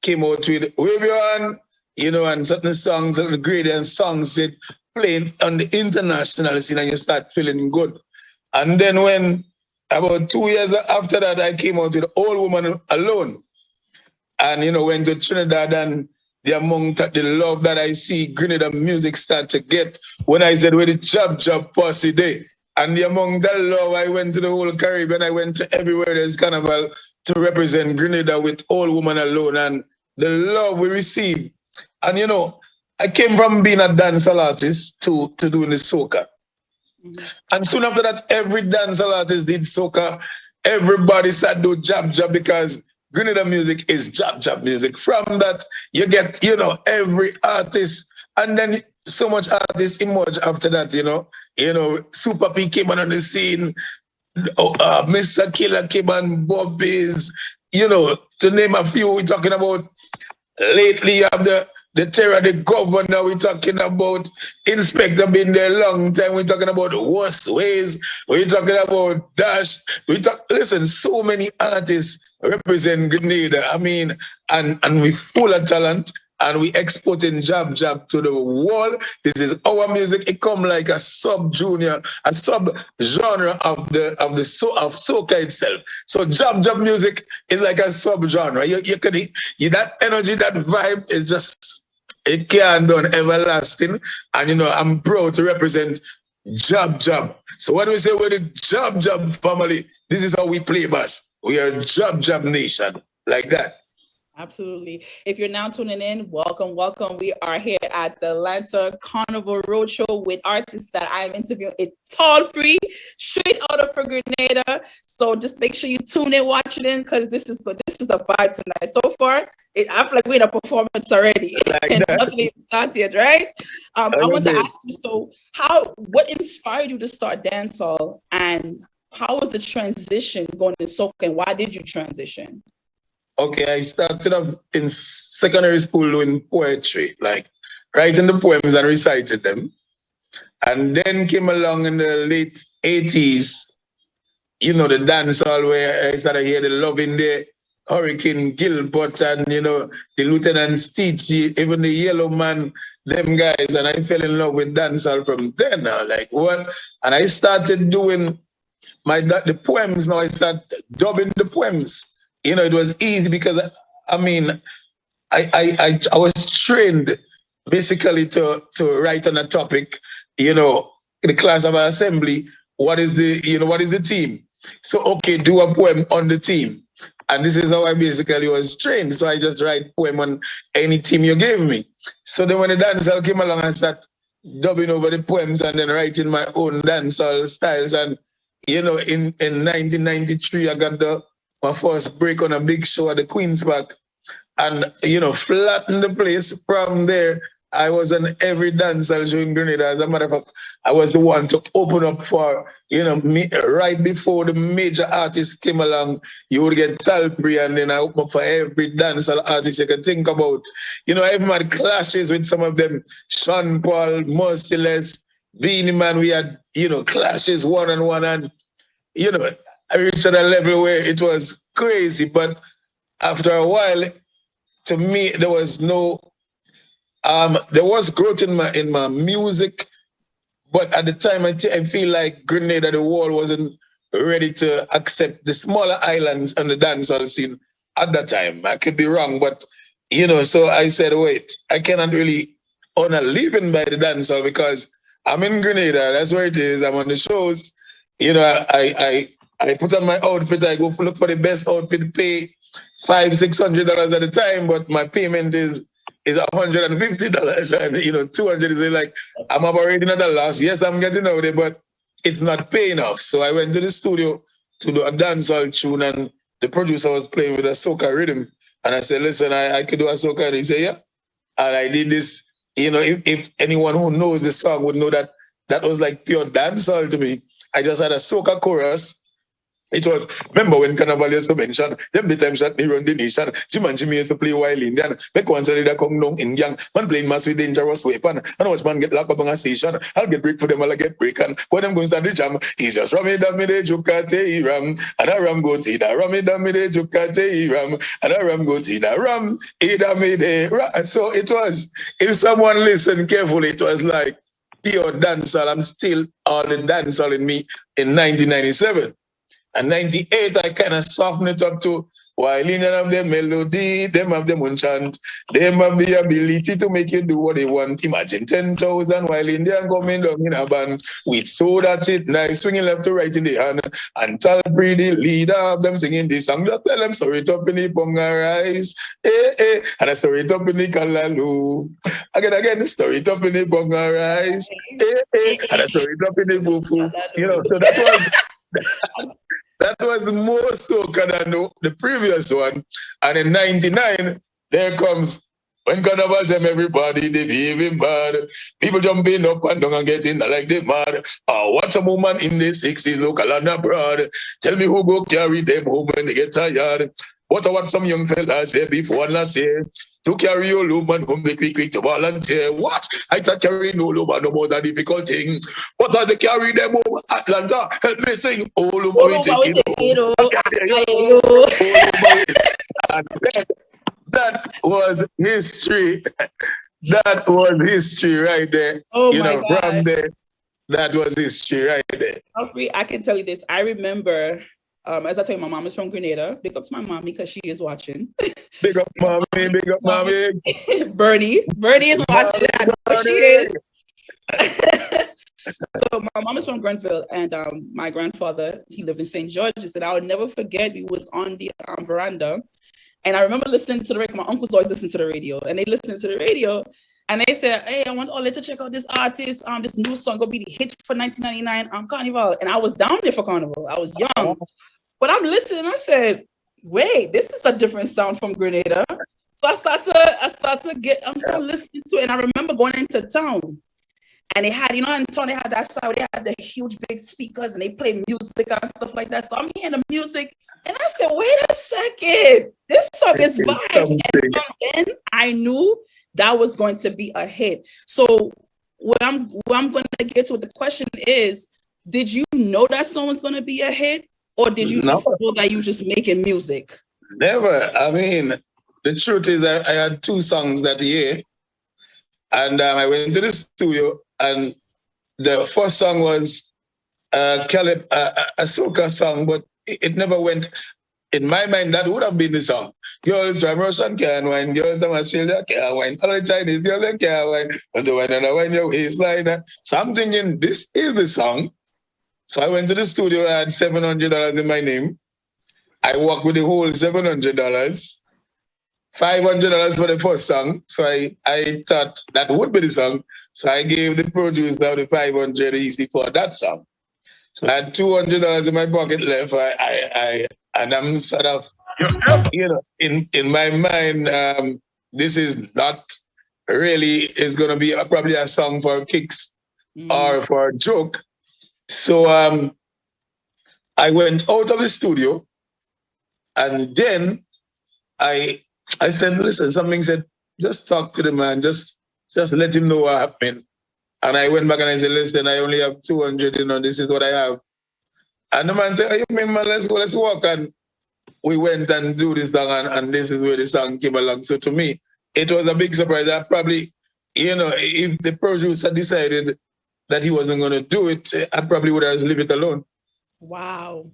came out with Wave Your Hand, you know, and certain songs, the Grenadian songs that playing on the international scene, and you start feeling good. And then when about 2 years after that, I came out with Old Woman Alone. And, you know, went to Trinidad, and the amount of the love that I see Grenada music start to get when I said, where the job pussy day. And the amount that love, I went to the whole Caribbean, I went to everywhere there's carnival to represent Grenada with Old Woman Alone, and the love we received. And, you know, I came from being a dancehall artist to doing the soca. And soon after that, every dancehall artist did soca. Everybody started to do jab because Grenada music is jab music. From that, you get, you know, every artist, and then so much artists emerge after that, you know. You know, Super P came on the scene, Mr. Killer came on, Bobbies, you know, to name a few. We're talking about lately, you have the Terror, the Governor, we're talking about Inspector been there a long time, we're talking about Worst Ways, we're talking about Dash, listen, so many artists represent Grenada, I mean, and we full of talent, and we exporting jab to the world. This is our music. It come like a sub-genre of soca itself. So jab music is like a sub-genre. You could that energy, that vibe is just, it can't done everlasting. And you know, I'm proud to represent jab. So when we say we're the jab family, this is how we play bass. We are jab nation, like that. Absolutely. If you're now tuning in, welcome. We are here at the Atlanta Carnival Roadshow with artists that I'm interviewing at Tallpree, straight out of Grenada. So just make sure you tune in, watch it in, because this is good. This is a vibe tonight. So far, I feel like we're in a performance already. Like and nothing even started, right? I want to ask you, so what inspired you to start dancehall, and how was the transition going to soca, and why did you transition? Okay, I started off in secondary school doing poetry, like writing the poems and recited them. And then came along in the late 80s, you know, the dance hall where I started hearing the Love in there, Hurricane Gilbert and, you know, the Lieutenant Stitchie, even the Yellow Man, them guys. And I fell in love with dancehall from then. Like, what? And I started doing the poems. Now I started dubbing the poems. You know, it was easy because, I mean, I was trained basically to write on a topic, you know, in the class of assembly, what is the theme? So, okay, do a poem on the theme. And this is how I basically was trained. So I just write poem on any theme you gave me. So then when the dancehall came along, I started dubbing over the poems and then writing my own dancehall styles. And, you know, in 1993, I got my first break on a big show at the Queen's Park. And, you know, flattened the place. From there, I was on every dancehall show in Grenada. As a matter of fact, I was the one to open up for, you know, me, right before the major artists came along. You would get Tallpree, and then I open up for every dancehall artist you can think about. You know, I even had clashes with some of them. Sean Paul, Merciless, Beanie Man. We had, you know, clashes one-on-one. And, you know, I reached at a level where it was crazy. But after a while, to me, there was no... there was growth in my music, but at the time I feel like Grenada, the world wasn't ready to accept the smaller islands and the dancehall scene at that time. I could be wrong, but you know, so I said, wait, I cannot really earn a living by the dancehall because I'm in Grenada. That's where it is. I'm on the shows. You know, I put on my outfit. I go look for the best outfit, pay $500-$600 at a time, but my payment is $150, and you know, $200 is like I'm operating at a loss. Yes, I'm getting out there, but it's not paying off. So I went to the studio to do a dancehall tune, and the producer was playing with a soca rhythm, and I said, "Listen, I could do a soca," and he said, "Yeah," and I did this. You know, if anyone who knows the song would know that was like pure dancehall to me. I just had a soca chorus. It was, remember when Carnival used to mention, them the time shot me run the nation, Jim and Jimmy used to play wild Indian, make one side that come down in gang, man playing mass with dangerous weapon, and watch man get locked up on a station, I'll get break for them, I'll get break, and when them going to start the jam, he's just Rami Dami de Jukate Ram, and a Ram go to the Rami Dami de Jukate Ram, and a Ram go to the Ram, Idami de Ram. So it was, if someone listened carefully, it was like pure dancehall. I'm still all the dancehall in me in 1997. And 98, I kind of softened it up to while Indian have their melody, them have them chant, them have the ability to make you do what they want. Imagine 10,000 while Indian coming down in a band with soda chip knife swinging left to right in the hand, and Tallpree, the leader of them singing this song. Just tell them story it up in the bunga rice, and I story it up in the kalalu. Again, story it up in the bunga rice, and I story it up in the fufu. You know, so that was. That was more soca than the previous one. And in 99, there comes when Carnival time, everybody, they behaving bad. People jumping up and down and getting like they mad. What's a woman in the 60s, local and abroad? Tell me who go carry them home when they get tired. What I want some young fellas say before last year. To carry your woman home, they quick to volunteer. What? I thought carrying no woman no more than difficult thing. What are they carry them home? Atlanta, help me sing. Oh, we take it home. And that was history. That was history right there. Oh, you my know, God. from there, that was history right there. I can tell you this. I remember, as I tell you, my mom is from Grenada. Big up to my mommy because she is watching. Big up, mommy. Big up, mommy. Bernie is watching. I know who she is. So my mom is from Grenville, and my grandfather, he lived in St. George's, and I would never forget, we was on the veranda, and I remember listening to the radio. My uncles always listen to the radio, and they listened to the radio, and they said, "Hey, I want Ole to check out this artist. This new song gonna be the hit for 1999 Carnival." And I was down there for Carnival. I was young, but I'm listening. I said, "Wait, this is a different sound from Grenada." So I'm still listening to it, and I remember going into town. And they had, in town, they had that side, they had the huge big speakers and they played music and stuff like that. So I'm hearing the music and I said, wait a second, this song is vibes. And then I knew that was going to be a hit. So what I'm going to get to, what the question is, did you know that song was going to be a hit, or did you just know that you just making music? Never. I mean, the truth is I had 2 songs that year, and I went to the studio, and the first song was a soca song, but it never went. In my mind, that would have been the song. Girls from Russian can wine, girls from Australia can wine, all the Chinese girls can wine, but the one and wine your waistline. So I'm thinking, this is the song. So I went to the studio, I had $700 in my name. I worked with the whole $700, $500 for the first song. So I thought that would be the song. So I gave the producer the $500 easy for that song. So I had $200 in my pocket left. And I'm sort of, in my mind, this is not really is going to be probably a song for kicks or for a joke. So I went out of the studio, and then I said, listen, something said, just talk to the man, just let him know what happened. And I went back and I said, listen, I only have 200, this is what I have. And the man said, oh, you mean, man, let's walk. And we went and do this song, and this is where the song came along. So to me, it was a big surprise. I probably, if the producer decided that he wasn't going to do it, I probably would have leave it alone. Wow.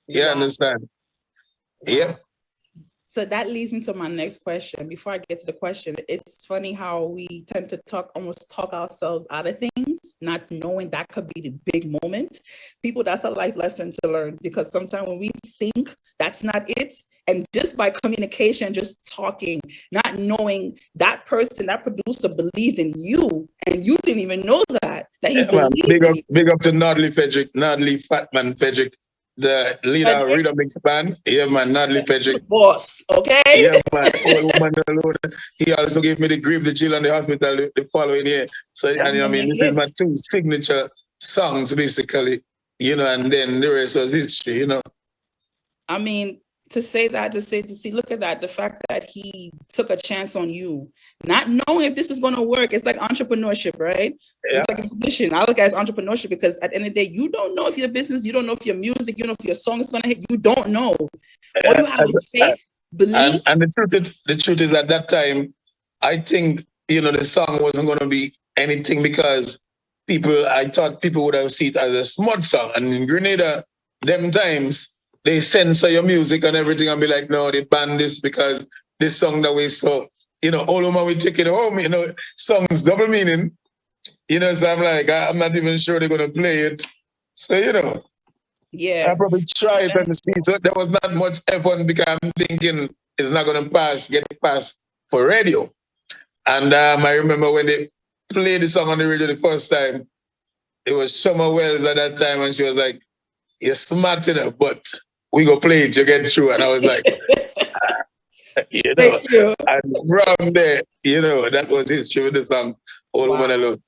Yeah, wow. Understand. Wow. Yeah. So that leads me to my next question. Before I get to the question, it's funny how we tend to almost talk ourselves out of things, not knowing that could be the big moment. People, that's a life lesson to learn, because sometimes when we think that's not it, and just by communication, just talking, not knowing that person, that producer believed in you, and you didn't even know that he believed in you. Big up to Nodley Fatman Fedrick, the leader of Rhythm Mix Band. Yeah, man, Nodley Fedrick. Boss, okay? Yeah, man. Old woman alone. He also gave me the Grief the Chill in the hospital the following year. So, and this is my 2 signature songs, basically, and then the rest was history, I mean, to see, look at that, the fact that he took a chance on you, not knowing if this is going to work. It's like entrepreneurship, right? Yeah. It's like a position. I look at it as entrepreneurship, because at the end of the day, you don't know if your business, you don't know if your music, you don't know if your song is going to hit. You don't know. All you have is faith, believe. And the truth is, at that time, I think, the song wasn't going to be anything, because I thought people would have seen it as a smart song. And in Grenada, them times, they censor your music and everything and be like, no, they ban this because this song that we saw, all over we take it home, songs double meaning, so I'm like, I'm not even sure they're going to play it. So, yeah, I probably try it and see. So there was not much effort, because I'm thinking it's not going to get passed for radio. And I remember when they played the song on the radio the first time, it was Shoma Wells at that time, and she was like, you're smart enough, but we go play it, you get through. And I was like, Thank you. And from there, that was history with the song, All Woman Alone.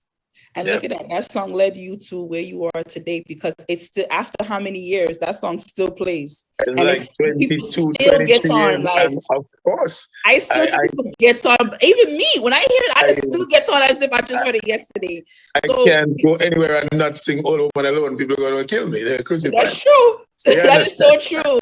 And look at that song led you to where you are today, because it's still, after how many years, that song still plays. And like 22, still get on. Like, of course. I still people get on. Even me, when I hear it, I just still get on as if I just heard it yesterday. I can't go anywhere and not sing All Woman Alone. People are going to kill me. They're crucified. That's true. That is so true.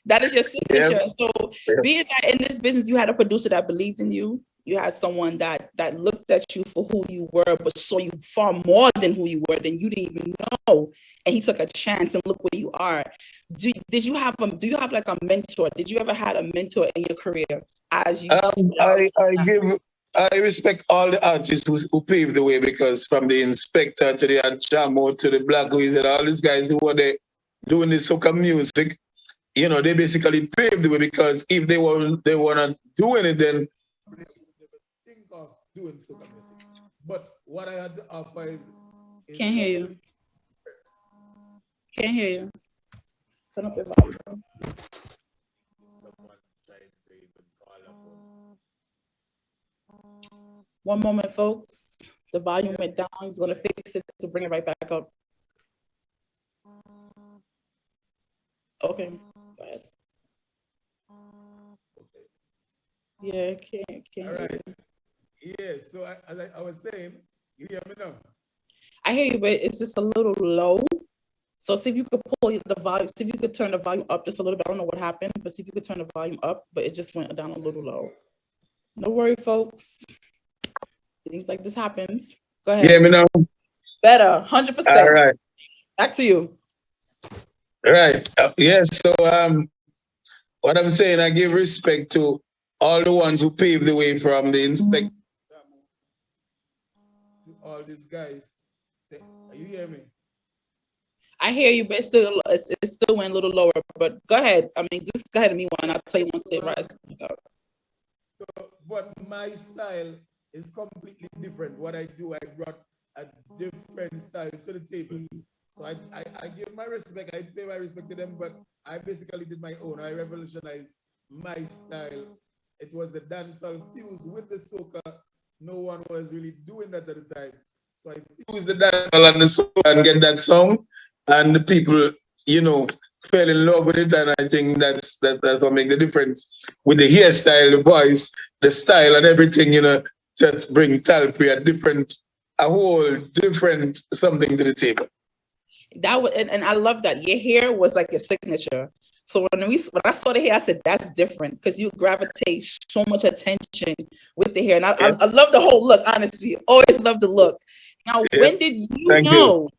That is your signature. Yeah. So being that in this business, you had a producer that believed in you. You had someone that looked at you for who you were, but saw you far more than who you were, than you didn't even know. And he took a chance, and look where you are. Do you have like a mentor? Did you ever had a mentor in your career? As you I respect all the artists who paved the way, because from the Inspector to the Jamo to the Black Wizard, all these guys who were there doing this soca music, they basically paved the way, because if they were not doing it, then think of doing soca music. But what I had to offer is can't hear you. Can't hear you. Turn up your volume. Someone trying to even call up. One moment, folks. The volume went down. He's gonna fix it to bring it right back up. Okay. Go ahead. Yeah, can't. All right. Yeah, so as I was saying, You hear me now? I hear you, but it's just a little low. So see if you could pull the volume, see if you could turn the volume up just a little bit. I don't know what happened, but see if you could turn the volume up, but it just went down a little low. No worry, folks. Things like this happens. Go ahead. You hear me now? Better, 100%. All right. Back to you. Right. Yes. So what I'm saying, I give respect to all the ones who paved the way from the inspector to all these guys. You hear me? I hear you, but it still went a little lower. But go ahead. I mean, just go ahead and me one. I'll tell you once it rises. So, but my style is completely different. What I do, I brought a different style to the table. So I give my respect, I pay my respect to them, but I basically did my own. I revolutionized my style. It was the dancehall fused with the soca. No one was really doing that at the time. So I fused the dancehall and the soca and get that song. And the people, fell in love with it. And I think that's what makes the difference. With the hairstyle, the voice, the style and everything, just bring Tallpree a whole different something to the table. That was, and I love that your hair was like your signature. So when I saw the hair, I said that's different because you gravitate so much attention with the hair, and I love the whole look. Honestly, always love the look. Now, when did you know?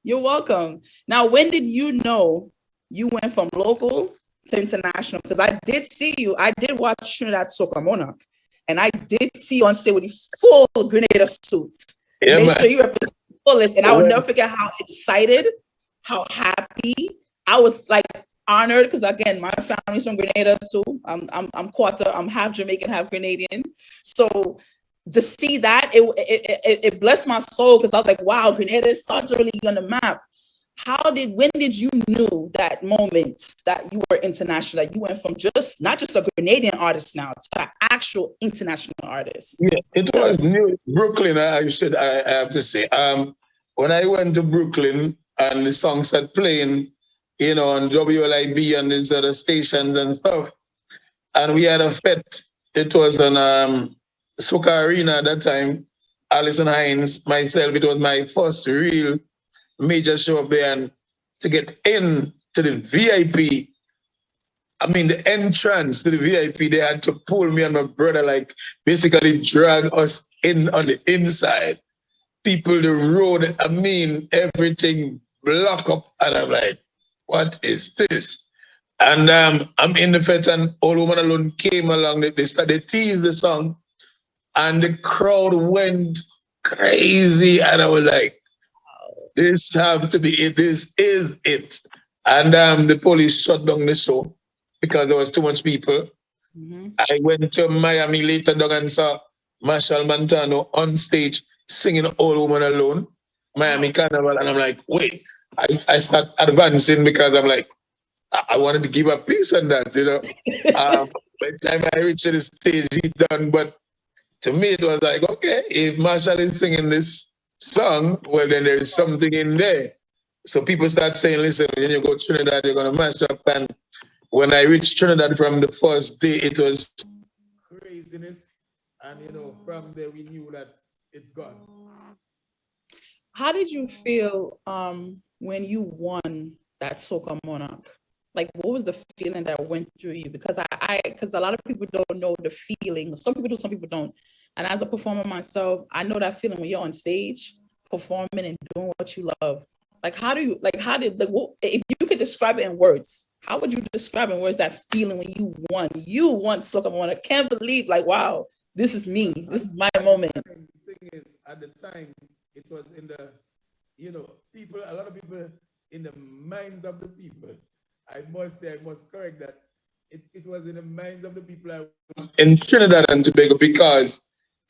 You're welcome. Now, when did you know you went from local to international? Because I did see you. I did watch Trinidad Soca Monarch, and I did see you on stage with the full Grenada suit. Yeah, Make sure you represent the fullest, and I will never forget how excited, how happy I was. Like honored because again, my family's from Grenada too. I'm quarter. I'm half Jamaican, half Grenadian. So to see that, it blessed my soul because I was like, wow, Grenada starts really on the map. When did you knew that moment that you were international, that you went from not just a Grenadian artist now to an actual international artist? Yeah, it was New Brooklyn, I have to say. When I went to Brooklyn and the songs started playing, on WLIB and these other stations and stuff, and we had a fete. It was on Soca Arena at that time. Alison Hines, myself, it was my first real major show up there, and to get in to the VIP, the entrance to the VIP, they had to pull me and my brother, like basically drag us in on the inside. People, the road, everything block up, and I'm like, what is this? And I'm in the fete, and All Woman Alone came along. They started tease the song, and the crowd went crazy, and I was like, this have to be it. This is it. And the police shut down the show because there was too much people. Mm-hmm. I went to Miami later down and saw Marshall Montano on stage singing All Woman Alone, Miami Carnival. And I'm like, wait, I start advancing because I'm like, I wanted to give a piece on that, By the time I reached the stage, he done. But to me, it was like, okay, if Marshall is singing this song, well, then there is something in there. So people start saying, listen, when you go to Trinidad, you're going to mash up. And when I reached Trinidad from the first day, it was craziness. And, from there, we knew that it's gone. How did you feel when you won that Soca Monarch? Like, what was the feeling that went through you? Because because a lot of people don't know the feeling. Some people do, some people don't. And as a performer myself, I know that feeling when you're on stage, performing and doing what you love. Like, if you could describe it in words, how would you describe in words that feeling when you won? You won Soca Monarch. I can't believe, like, wow, this is me. This is my moment. The thing is, at the time, it was in the, a lot of people in the minds of the people. I must correct that. It was in the minds of the people in Trinidad and Tobago because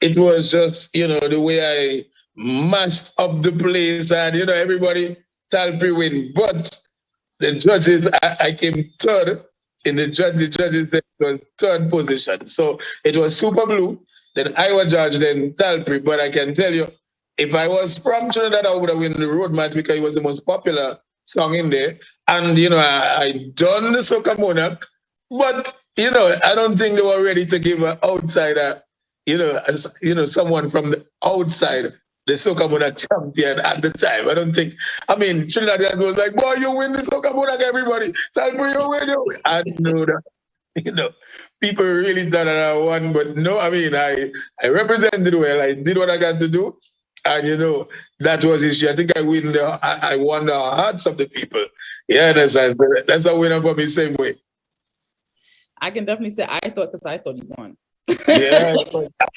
it was just, the way I mashed up the place and, everybody, Tallpree win. But the judges, I came third in the judges said it was third position. So it was Super Blue, then I was judge, then Tallpree. But I can tell you, if I was from Trinidad, I would have won the road match because it was the most popular song in there. And, I done the Soca Monarch, but, I don't think they were ready to give an outsider, someone from the outside the Soca Monarch champion at the time. I don't think, I mean, Trinidad was like, boy, you win the Soca Monarch, everybody. Tallpree, you win, you win. I know that, you know, people really thought that I won, but no, I mean, I represented well. I did what I got to do. And, you know, that was issue. I think I won the hearts of the people. Yeah, that's a winner for me, same way. I can definitely say I thought you won. Yeah,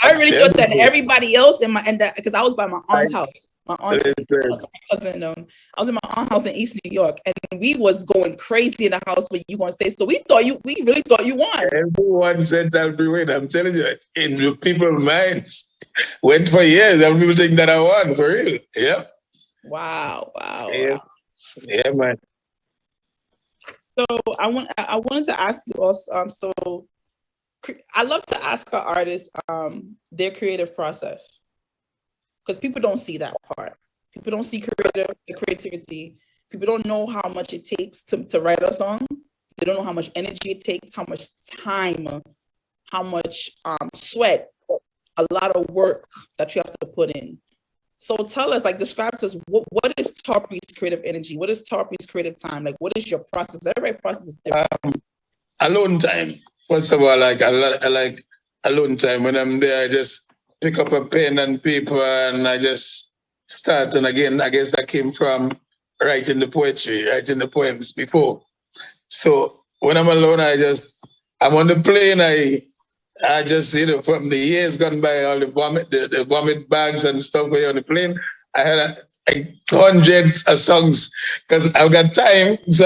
I really thought that everybody else because I was by my aunt's house. My aunt, my cousin, I was in my aunt's house in East New York, and we was going crazy in the house when you gonna say. So we really thought you won. Everyone said Tallpree win. I'm telling you, in the people's minds, went for years. And people think that I won for real. Yeah. Wow. Yeah, man. So I wanted to ask you also. So I love to ask our artists their creative process, because people don't see that part. People don't see creativity. People don't know how much it takes to write a song. They don't know how much energy it takes, how much time, how much sweat, a lot of work that you have to put in. So tell us, describe to us, what is Tallpree's creative energy? What is Tallpree's creative time? What is your process? Everybody's process is different. Alone time. First of all, I like alone time. When I'm there, I just pick up a pen and paper and I just start. And again, I guess that came from writing the poetry, writing the poems before. So when I'm alone, I'm on the plane. I just, from the years gone by, all the vomit bags and stuff were on the plane. I had hundreds of songs because I've got time. So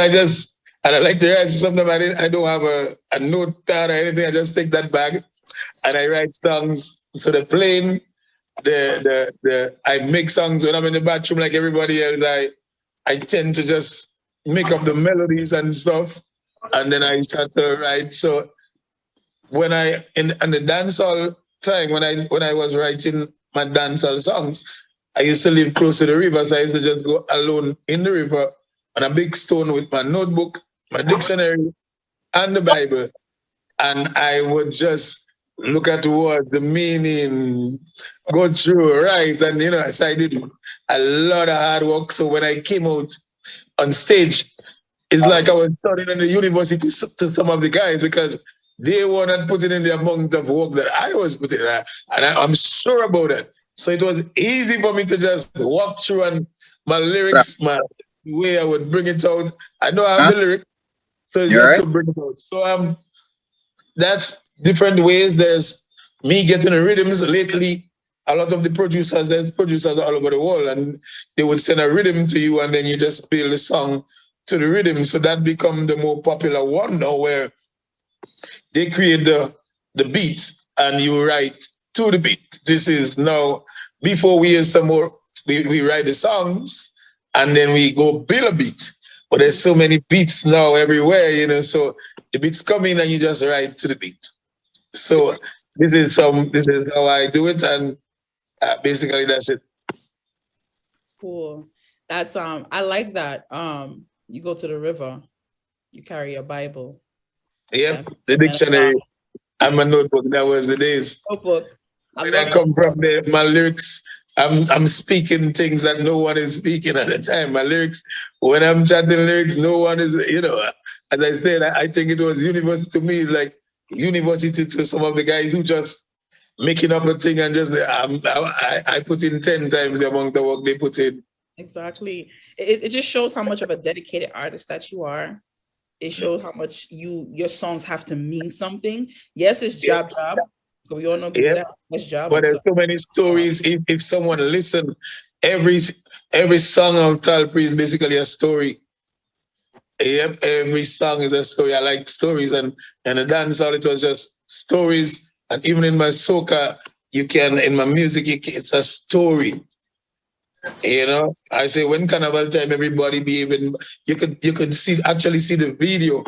and I like to write. Sometimes I don't have a notepad or anything. I just take that bag and I write songs. So the plane, I make songs when I'm in the bathroom like everybody else. I tend to just make up the melodies and stuff, and then I start to write. So when in the dancehall time, when I was writing my dancehall songs, I used to live close to the river, so I used to just go alone in the river on a big stone with my notebook, my dictionary, and the Bible. And I would just look at the words, the meaning, go through, write. And, so I did a lot of hard work. So when I came out on stage, it's like I was studying in the university to some of the guys because they were not putting in the amount of work that I was putting in. And I'm sure about it. So it was easy for me to just walk through and my lyrics, my way I would bring it out. I know I have the lyrics, so it's just to bring it out. So that's different ways. There's me getting the rhythms. Lately, a lot of there's producers all over the world, and they would send a rhythm to you, and then you just build a song to the rhythm. So that become the more popular one now, where they create the beat and you write to the beat. This is now, before we used to we write the songs and then we go build a beat. But there's so many beats now everywhere, so the beats come in and you just write to the beat. So this is how I do it, and basically that's it. Cool. That's I like that. You go to the river, you carry your Bible. Yep, the dictionary and my notebook. That was the days. Notebook. When I come from there, my lyrics, I'm speaking things that no one is speaking at the time. My lyrics, when I'm chatting lyrics, no one is, as I said, I think it was university to me, like university to some of the guys who just making up a thing and just, I put in 10 times the amount of work they put in. Exactly. It just shows how much of a dedicated artist that you are. It shows how much your songs have to mean something. Yes, it's job. We all know that's job. But there's so many stories. If someone listen, every song of Tallpree is basically a story. Yep, every song is a story. I like stories, and the dancehall, it was just stories. And even in my soca, in my music, it's a story. I say when Carnival time, everybody behaving. You could actually see the video.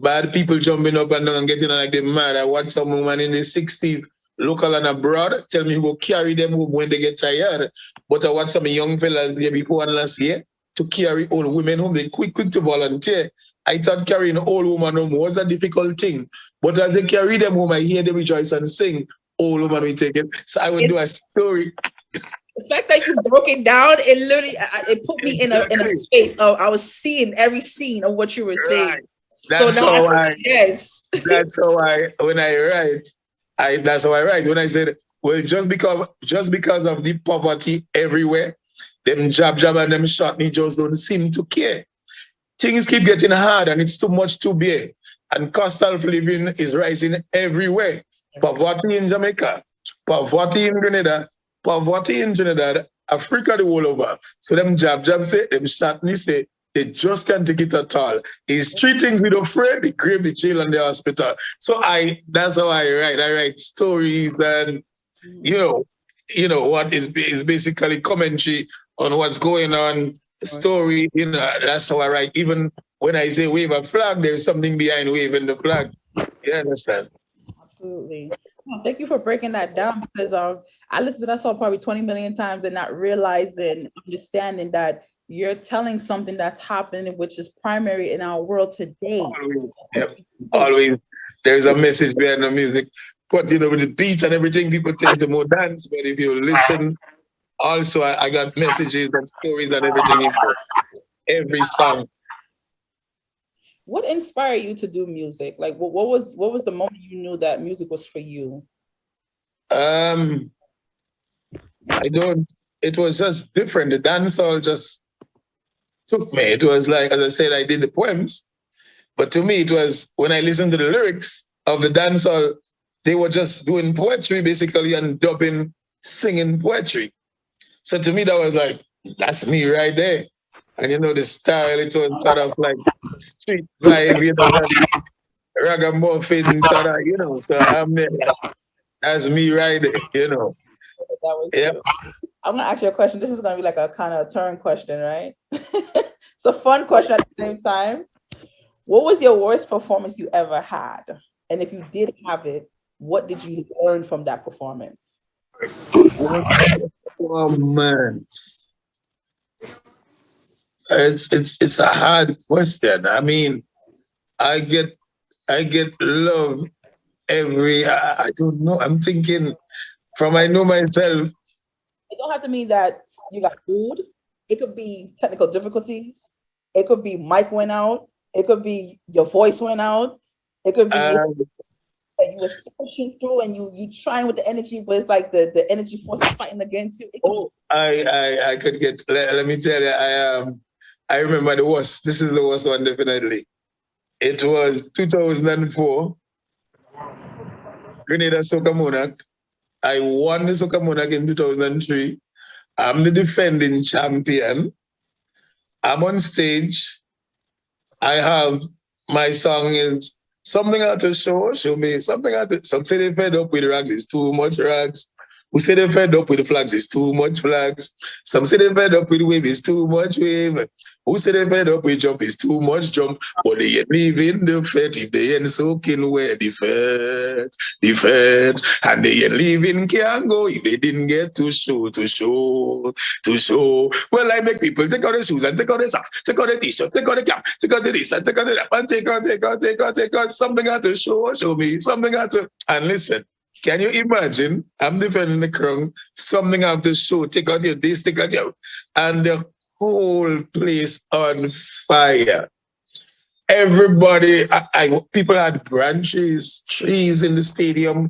Bad people jumping up and down and getting like they're mad. I watched some woman in the 60s, local and abroad, tell me who will carry them home when they get tired. But I watched some young fellas here before and last year to carry old women home. They quick to volunteer. I thought carrying an old woman home was a difficult thing. But as they carry them home, I hear them rejoice and sing. Old woman, we take it. So I would do a story. The fact that you broke it down, it literally it put me in a space of I was seeing every scene of what you were saying. Right. That's so now how yes. That's how when I write, that's how I write. When I said, well, just because of the poverty everywhere, them jab and them shot me just don't seem to care. Things keep getting hard and it's too much to bear. And cost of living is rising everywhere. Poverty in Jamaica, poverty in Grenada, poverty in Trinidad, Africa the whole over. So them jab say, them shot me say, they just can't take it at all. It's three things we don't afraid: the grave, the jail, and the hospital. So that's how I write. I write stories and you know what is basically commentary on what's going on. Story, that's how I write. Even when I say wave a flag, there's something behind waving the flag. You understand? Absolutely. Thank you for breaking that down, because I listened to that song probably 20 million times and not realizing, understanding that you're telling something that's happening, which is primary in our world today. Always, yep. Always. There's a message behind the music. But with the beats and everything, people tend to more dance. But if you listen, also I got messages and stories and everything in every song. What inspired you to do music? Like, what was the moment you knew that music was for you? It was just different. The dancehall just took me. It was like, as I said, I did the poems, but to me, it was when I listened to the lyrics of the dancehall, they were just doing poetry basically and dubbing, singing poetry. So to me, that was like, that's me right there. And the style, it was sort of like street vibe, ragamuffin, sort of, so I'm there. That's me right there, That was I'm gonna ask you a question. This is gonna be like a kind of turn question, right? It's a fun question at the same time. What was your worst performance you ever had? And if you did have it, what did you learn from that performance? Performance. It's a hard question. I mean, I get love I don't know. I'm thinking from I know myself. It don't have to mean that you got food. It could be technical difficulties. It could be mic went out. It could be your voice went out. It could be that you was pushing through and you trying with the energy, but it's like the energy force is fighting against you. I could get. Let me tell you, I remember the worst. This is the worst one, definitely. It was 2004, Grenada Soca Monarch. I won the Soca Monarch in 2003. I'm the defending champion. I'm on stage. I have my song is something out to show me something out to. Some say they fed up with rags, it's too much rags. Who say they fed up with the flags, it's too much flags. Some say they fed up with wave, it's too much wave. Who say they fed up with jump, it's too much jump. But they ain't leaving the fed if they ain't soaking where the fed. And they ain't leaving can't go if they didn't get to show. Well, I make people take out the shoes and take out the socks, take out the t-shirt, take out the cap, take out the this and take out the that, and take out something out to show me, something out to, and listen. Can you imagine? I'm defending the crown, something out the show, take out your this, take out your, and the whole place on fire. Everybody, people had branches, trees in the stadium.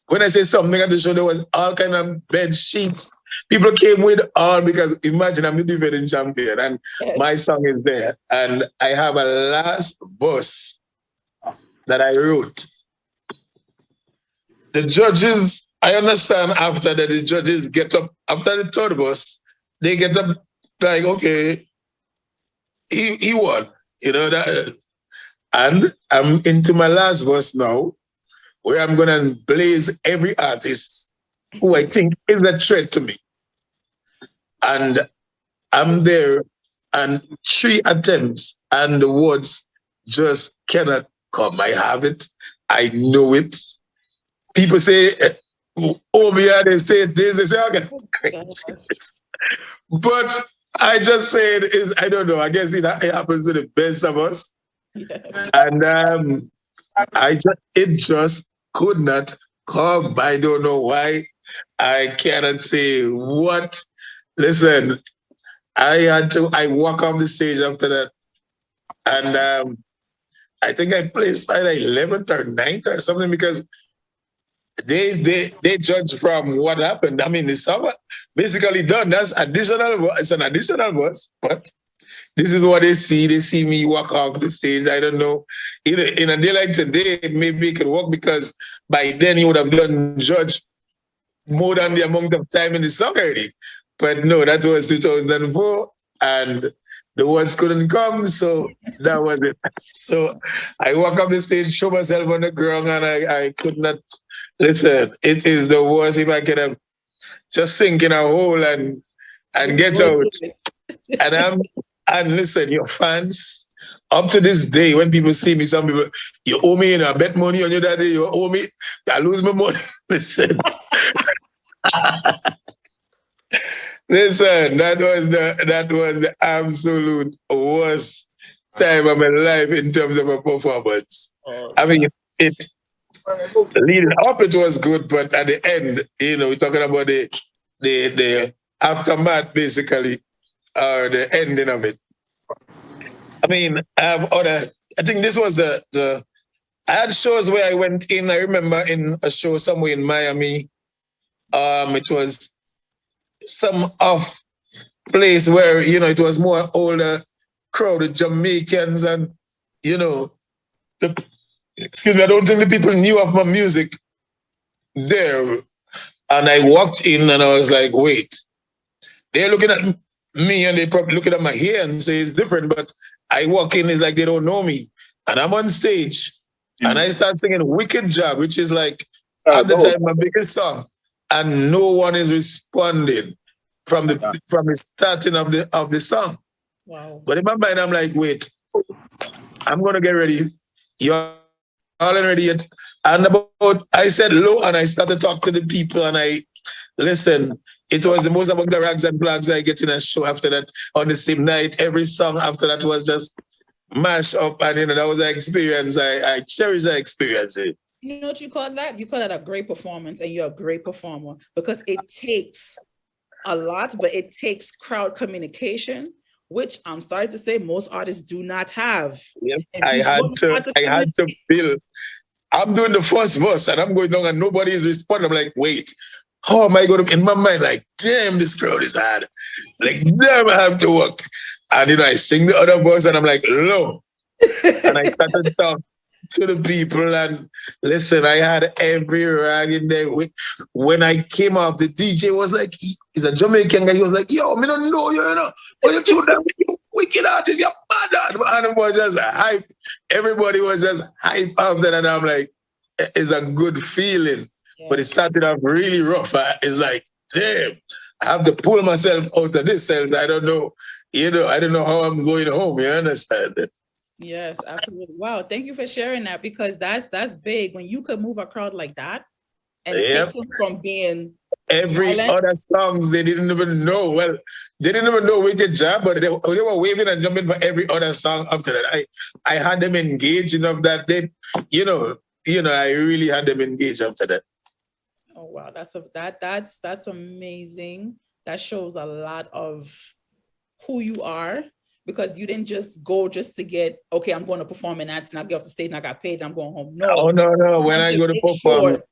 When I say something at the show, there was all kind of bed sheets. People came with all, because imagine I'm the defending champion and my song is there. And I have a last verse that I wrote. The judges, I understand after that the judges get up, after the third verse, they get up like, okay, he won, that. And I'm into my last verse now, where I'm going to blaze every artist who I think is a threat to me. And I'm there, and 3 attempts, and the words just cannot come. I have it. I know it. People say, over here, they say this, they say, okay. But I just say I don't know. I guess it happens to the best of us. Yes. And it just could not come. I don't know why. I cannot say what. Listen, I walk off the stage after that. And I think I placed either 11th or 9th or something because they judge from what happened. I mean, the song basically done. That's additional. It's an additional verse, but this is what they see. They see me walk off the stage. I don't know. In a day like today, maybe it could work because by then you would have done judge more than the amount of time in the song already. But no, that was 2004, and the words couldn't come, so that was it. So I walk up the stage, show myself on the ground, and I could not listen. It is the worst if I could have just sink in a hole and get out. And listen, your fans, up to this day, when people see me, some people, you owe me, I bet money on you that day, you owe me, I lose my money. Listen. Listen, that was the absolute worst time of my life in terms of a performance. I mean, it leading up it was good, but at the end, we're talking about the aftermath basically, or the ending of it. I mean, I think this was the I had shows where I went in. I remember in a show somewhere in Miami. It was some off place where, it was more older crowd, Jamaicans, and, excuse me, I don't think the people knew of my music there. And I walked in and I was like, wait, they're looking at me and they probably looking at my hair and say it's different, but I walk in, it's like they don't know me. And I'm on stage and I start singing Wicked Job, which is like, at the time, my biggest song. And no one is responding from the starting of the song. Wow. But in my mind, I'm like, wait, I'm gonna get ready. You're all ready yet? And I said low, and I started to talk to the people, and I listen. It was the most among the rags and flags I get in a show after that. On the same night, every song after that was just mashed up, and that was an experience. I cherish that experience. You know what you call that? You call that a great performance, and you're a great performer because it takes a lot, but it takes crowd communication, which I'm sorry to say most artists do not have. Yep. I had to feel. I'm doing the first verse and I'm going down and nobody is responding. I'm like, wait, how am I going to, in my mind, like, damn, this crowd is hard. Like, damn, I have to work. And I sing the other verse and I'm like, low. And I started to talk to the people and listen, I had every rag in there. When I came up, the DJ was like, he's a Jamaican guy. He was like, yo, me don't know you, but you two them wicked artists, you're bad. And it was just hype. Everybody was just hype after that. And I'm like, it's a good feeling. Yeah. But it started off really rough. It's like, damn, I have to pull myself out of this self. I don't know, I don't know how I'm going home. You understand it? Yes, absolutely. Wow, thank you for sharing that because that's big when you could move a crowd like that and take them from being every silent. Other songs they didn't even know. Well, they didn't even know Wicked Job, but they were waving and jumping for every other song up to that. I had them engaged enough that they, I really had them engaged up to that. Oh wow, that's amazing. That shows a lot of who you are. Because you didn't just go just to get, okay, I'm going to perform and that's not get off the stage and I got paid and I'm going home. No. Oh, no. When I go to perform,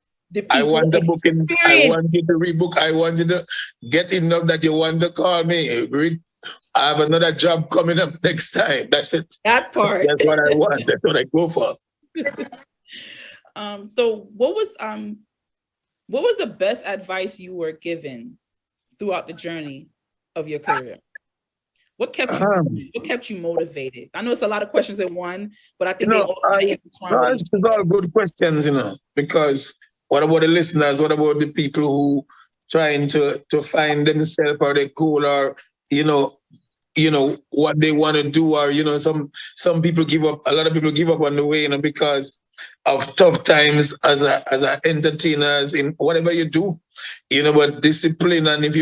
I want the booking. I want you to rebook. I want you to get enough that you want to call me. I have another job coming up next time. That's it. That part. That's what I want. That's what I go for. So what was the best advice you were given throughout the journey of your career? What kept you motivated? I know it's a lot of questions in one, but I think it's all good questions, because what about the listeners? What about the people who trying to find themselves or their goal or, what they want to do or, some people give up, a lot of people give up on the way, because of tough times as a entertainers in whatever you do, but discipline. And if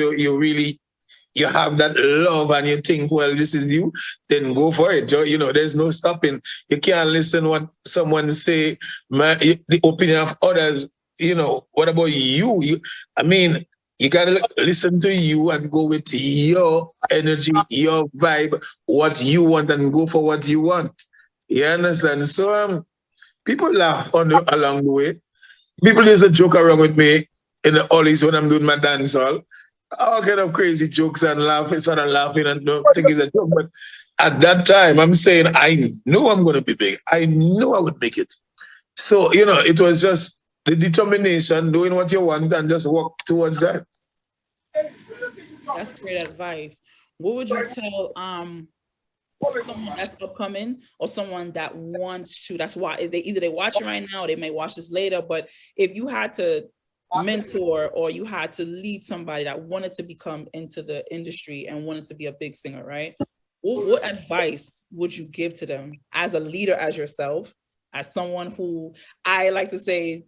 you have that love and you think, well, this is you, then go for it. There's no stopping. You can't listen what someone say, the opinion of others. What about you? You gotta listen to you and go with your energy, your vibe, what you want, and go for what you want. You understand? So people laugh along the way. People used to joke around with me in the ollies when I'm doing my dance hall. All kind of crazy jokes and laughing, sort of laughing and don't think it's a joke. But at that time, I'm saying I knew I'm gonna be big. I knew I would make it. So, it was just the determination, doing what you want and just walk towards that. That's great advice. What would you tell someone that's upcoming or someone that wants to? That's why they watch it right now, or they may watch this later. But if you had to mentor or you had to lead somebody that wanted to become into the industry and wanted to be a big singer, right? What advice would you give to them as a leader, as yourself, as someone who, I like to say,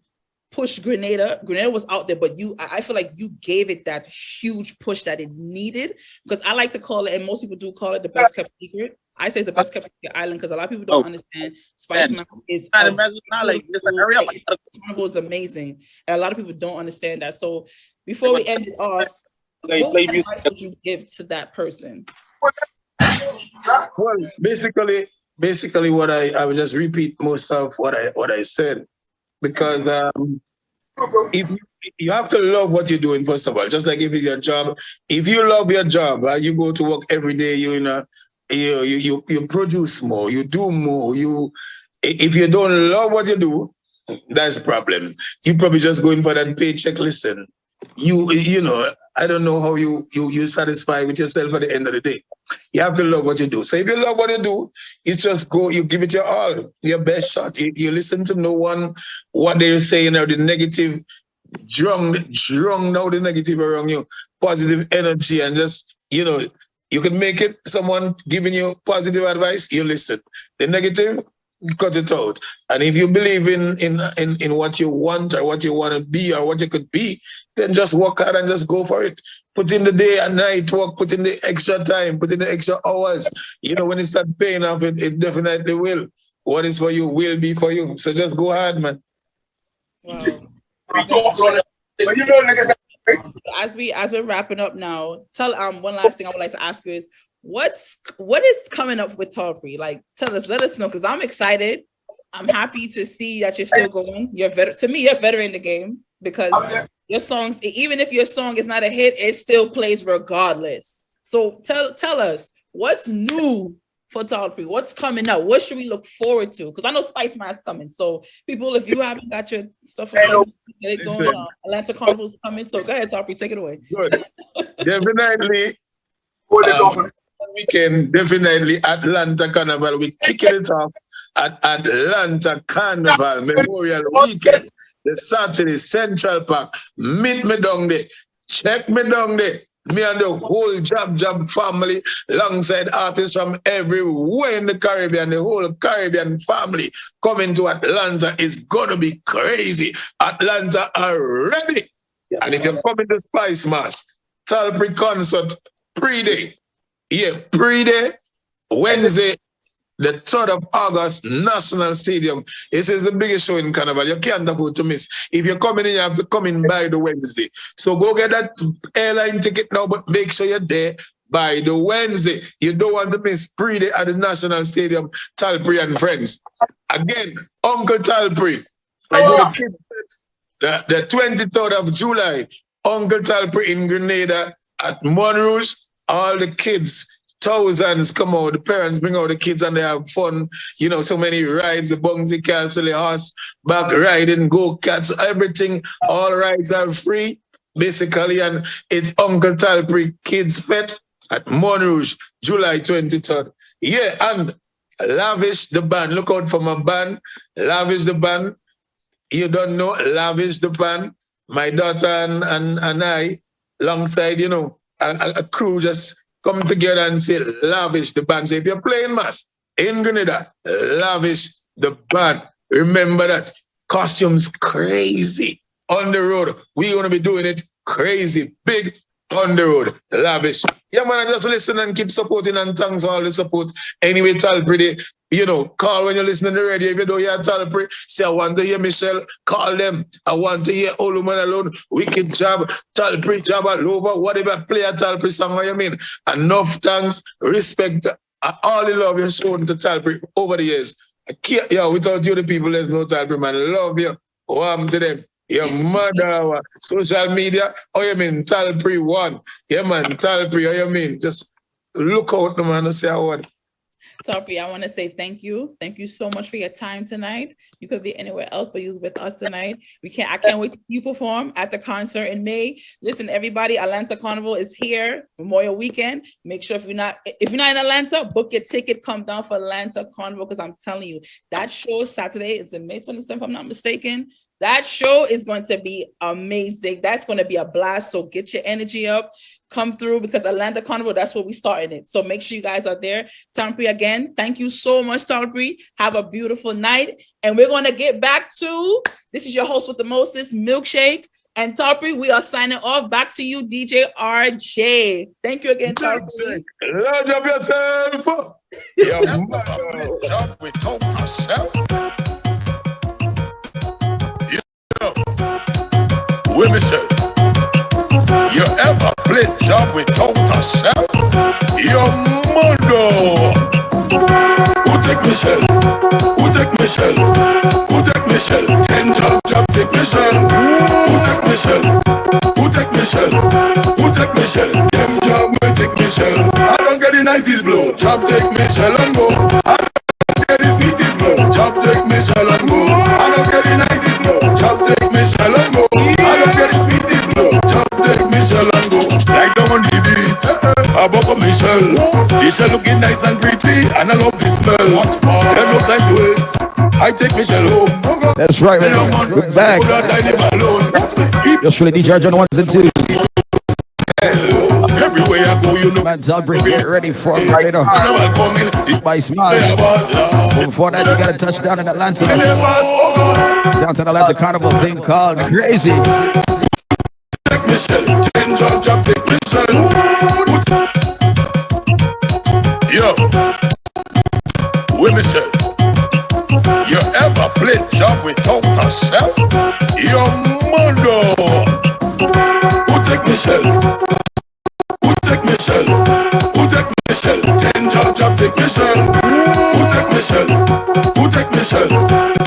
pushed Grenada? Grenada was out there, but I feel like you gave it that huge push that it needed, because I like to call it, and most people do call it, the best kept secret. I say it's the best kept secret island because a lot of people don't understand Spice Mountain is Carnival is amazing, and a lot of people don't understand that. So before we end it off, what advice would you give to that person? Well, basically, what I will just repeat most of what I said, because if you have to love what you're doing, first of all. Just like if it's your job, if you love your job, you go to work every day, you produce more, you do more. If you don't love what you do, that's a problem. You probably just going for that paycheck. Listen, I don't know how you satisfy with yourself at the end of the day. You have to love what you do. So if you love what you do, you just go, you give it your all, your best shot. You listen to no one, what they're saying, or the negative, drunk now the negative around you, positive energy, and just, you can make it. Someone giving you positive advice, you listen. The negative, cut it out. And if you believe in what you want or what you want to be or what you could be, then just work hard and just go for it. Put in the day and night work, put in the extra time, put in the extra hours. When it starts paying off, it definitely will. What is for you will be for you. So just go hard, man. Wow. As we're wrapping up now, tell one last thing I would like to ask you is, what is coming up with Tallpree? Like, let us know, because I'm excited. I'm happy to see that you're still going. You're veteran in the game, because your songs, even if your song is not a hit, it still plays regardless. So tell us what's new for Tallpree. What's coming up? What should we look forward to? Because I know Spice Mass coming. So people, if you haven't got your stuff, get it going. Atlanta Carnival's coming. So go ahead, Tallpree, take it away. Good. Definitely. Weekend, definitely Atlanta Carnival. We're kicking it off at Atlanta Carnival Memorial Weekend, the Saturday, Central Park. Meet me down there. Check me down there. Me and the whole Jab family, alongside artists from everywhere in the Caribbean, the whole Caribbean family coming to Atlanta. Is gonna be crazy. Atlanta are ready. And if you're coming to Spice Mass, Tallpree concert pre-day. Yeah, pre-day, Wednesday, the 3rd of August, National Stadium. This is the biggest show in Carnival. You can't afford to miss. If you're coming in, you have to come in by the Wednesday. So go get that airline ticket now, but make sure you're there by the Wednesday. You don't want to miss pre-day at the National Stadium, Tallpree and friends. Again, Uncle Tallpree. The 23rd of July, Uncle Tallpree in Grenada at Montrouge. All the kids, thousands come out, the parents bring out the kids and they have fun. So many rides, the Bungsy Castle, the horseback riding, go-karts, everything. All rides are free, basically. And it's Uncle Tallpree Kids Fete at Montrouge, July 23rd. Yeah, and Lavish the band. Look out for my band, Lavish the band. You don't know, Lavish the band. My daughter and I, alongside, a crew just come together and say, Lavish the band. So if you're playing mass in Grenada, Lavish the band. Remember that. Costumes crazy. On the road, we're going to be doing it crazy. Big on the road, lavish. Yeah, man, just listen and keep supporting, and thanks for all the support. Anyway, Tallpree, you know, call when you're listening to the radio. If you don't hear Tallpree, say, I want to hear Michelle, call them. I want to hear Oluman Alone, Wicked Job, Tallpree, Job all over, whatever, play a Tallpree song, what you mean. Enough thanks, respect, all the love you've shown to Tallpree over the years. Yeah, without you, the people, there's no Tallpree, man. Love you. Warm to them. Your mother, social media, oh, you mean Tallpree one. Yeah, man, Tallpree, oh, you mean? Just look out, man, and say I want. Tallpree, I want to say thank you. Thank you so much for your time tonight. You could be anywhere else, but you was with us tonight. I can't wait to see you perform at the concert in May. Listen, everybody, Atlanta Carnival is here, Memorial Weekend. Make sure if you're not in Atlanta, book your ticket, come down for Atlanta Carnival, because I'm telling you, that show Saturday is in May 27th, if I'm not mistaken. That show is going to be amazing. That's going to be a blast. So get your energy up, come through, because Atlanta Carnival, that's where we started it. So make sure you guys are there. Tallpree, again, thank you so much, Tallpree. Have a beautiful night. And we're going to get back to, this is your host with the mostest, Milkshake. And Tallpree, we are signing off. Back to you, DJ RJ. Thank you again, Tallpree. Love yourself. Job with total self. With Michelle, you ever played job with total self? Your mother. Who take Michelle? Who take Michelle? Who take Michelle? 10 job take Michelle. Who take Michelle? Who take Michelle? Who take Michelle? Them job will take Michelle. I don't get the nicest blow. Job take Michelle and go. I don't get the sweetest blow. Job take Michelle and go. I don't get the nicest blow. Job take Michelle and go. I don't get the sweetest blow. Job take Michelle and go. Like down on the beach, I buck up Michelle. Michelle looking nice and pretty, and I love the smell. There's no time to waste. I take Michelle home. That's right, man. We're back. Just really DJ John 1s and 2s. Everywhere I go, you know. Man, Tallpree, get ready for it right now. Spice Man. Before that, you got a touchdown in Atlanta. Down to the Atlanta Carnival thing called Crazy. Take Michelle, 10 job, take Michelle. Yo, with Michelle, you ever played job with total self? Your mother. Who take Michelle? Who take Michelle? Who take Michelle? 10 job, take Michelle. Who take Michelle? Who take Michelle?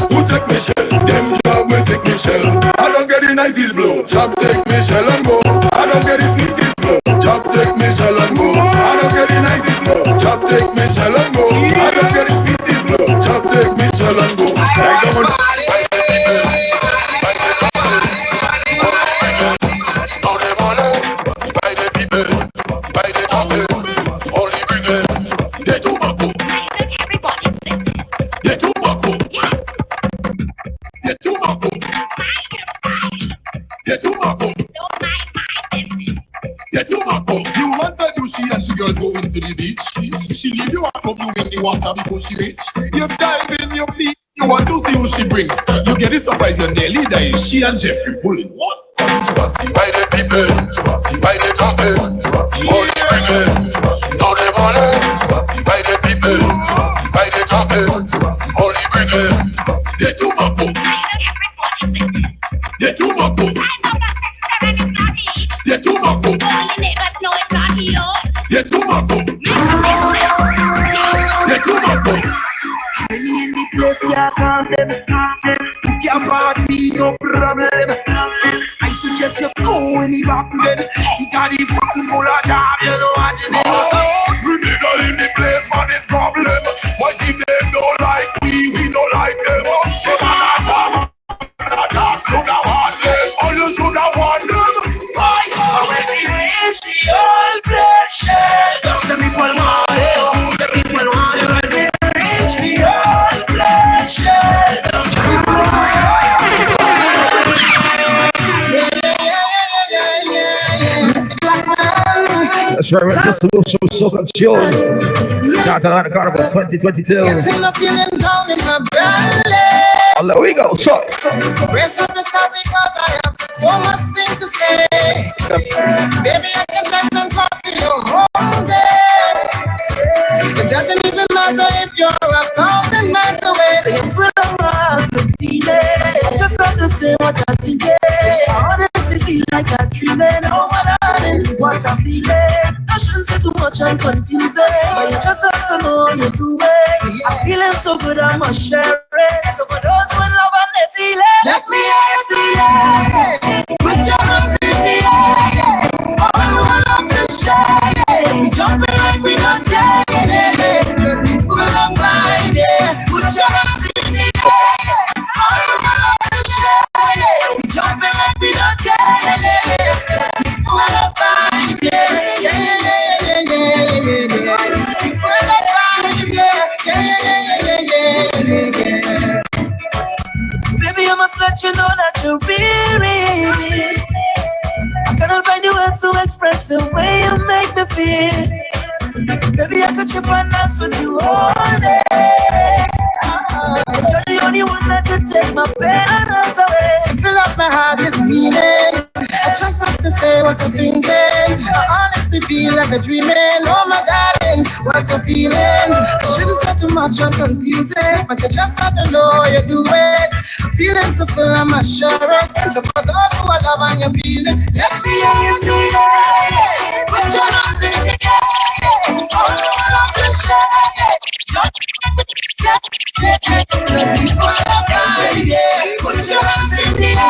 Who take Michelle? Them job will take Michelle. I don't get the nicest blow. Job take Michelle and go. I don't get the sweetest blow. Job take Michelle and go. I don't get the nicest blow. Job take Michelle and go. I don't get the sweetest blow. Job take Michelle and go. Like the one. Girls go into the beach. She leave you out from you in the water before she reach. You dive in, you please. You want to see who she bring. You get the surprise, you're nearly dying. She and Jeffrey pulling. What? By the people, by the trumpet, holy bringing, now they wanna. By the people, by the trumpet, holy bringing. They too much. They too much. They too much. You're too much. You're too much. Any in the place, yeah, come them. We can party, no problem. I suggest you go in the back bed. You got the front full of job, you know what you do. We nigga in the place, man, it's problem. Why if they don't like we don't like them. Say man, attack, should have want them. All you should have want them. When we reach the old bloodshed, the people want it, the people want it. When we reach the old bloodshed, the people want it. That's right, we're just a little show, so controlled. Down to Atlanta Carnival 2022. Oh, there we go. So, Raise up the sun because I have So much things to say. Baby, I can dance and party your whole day. It doesn't even matter if you're 1,000 miles away. Say you're full of love, feeling. Just have to say what I'm thinking. I honestly feel like I'm dreaming. Oh my darling, what I'm feeling. I shouldn't say too much, I'm confused. But you just have to know you're doing. I'm feeling so good, I must share it. So for those who in love and they feel it, Let me hear you see it. Put your hands in the air. All you want to share. We jumping like we don't care. Cause we full of pride, yeah. Put your hands in the air. All you want to share. We jumping like we don't care. Cause we full of pride, yeah. We full of pride, yeah. baby, I must let you know that you're really. I cannot find the words to express the way you make me feel. Baby, I could trip and dance with you all day. Cause you're the only one that could take my pain and hurt away. Fill up my heart with meaning. I just have to say what I'm thinking. I honestly feel like a dreaming. Oh my darling, what a feeling. I shouldn't say too much and confuse it, but you just have to know you do it. I'm feeling so full, I'm assured. So for those who are love and you're feeling, let me hear you say it. Put your hands in the air. All you want to share. Cause we full of pride, yeah. Put your hands in the air.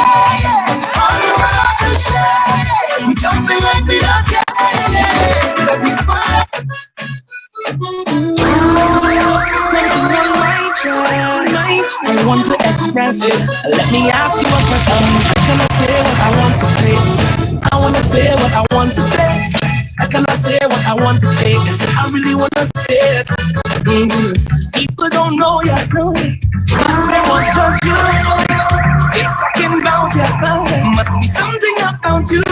All you want to share. We jumping like we don't care, yeah. Cause we full of I want to express it. Let me ask you a question. Can I say what I want to say? I want to say what I want to say. Can I say what I want to say? I really want to say it. People don't know yet. They won't judge you. They're talking about you. Must be something about you.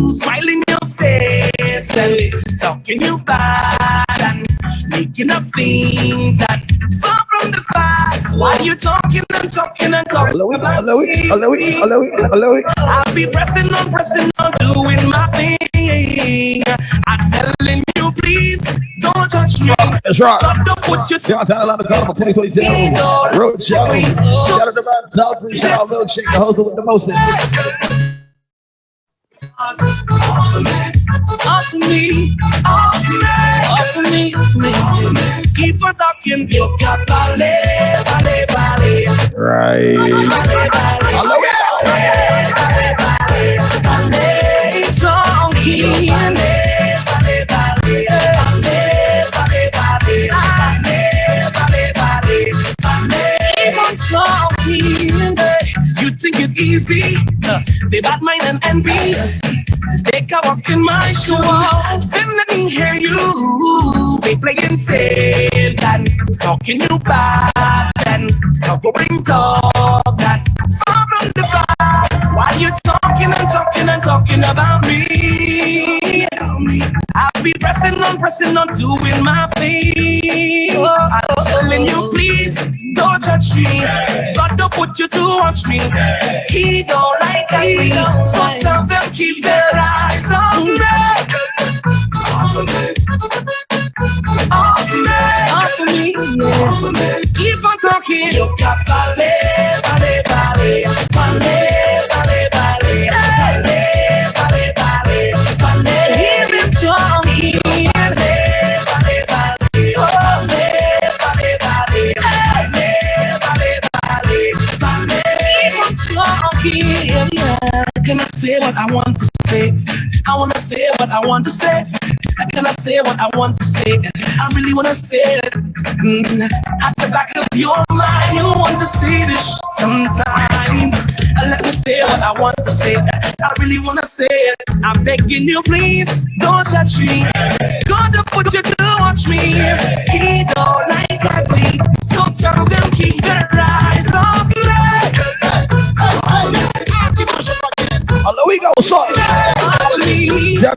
Smiling your face and talking you bad and making up things that far from the facts. Why you talking and talking and talking about me? I'll be pressing on, doing my thing. I'm telling you, please don't touch me. That's right. Don't put your Shout out to Atlanta Carnival 2022 Road Show. Shout out to my Tallpree, shout out Milkshake, the host with the most. Offer me. Keep on talking, you got ballet. Right. You think it easy? They bad mind and envy. Take a walk in my shoe. Then let me hear you. They playing safe and talking you bad and covering talk that far from the facts. Why you talking and talking about me? I'll be pressing on, doing my thing. I'm telling you, please don't judge me. God don't put you to watch me. He don't like me. So tell them keep their eyes on me. Off me. Keep on talking. You got ballet. Hear them talking. Can I say what I want to say? I want to say what I want to say. Can I say what I want to say? I really want to say it. At the back of your mind, you want to say this sometimes. Let me say what I want to say. I really want to say it. I'm begging you, please don't judge me. God to put you to watch me. He don't like ugly, so tell them keep their eyes off me. Hello, we go, son.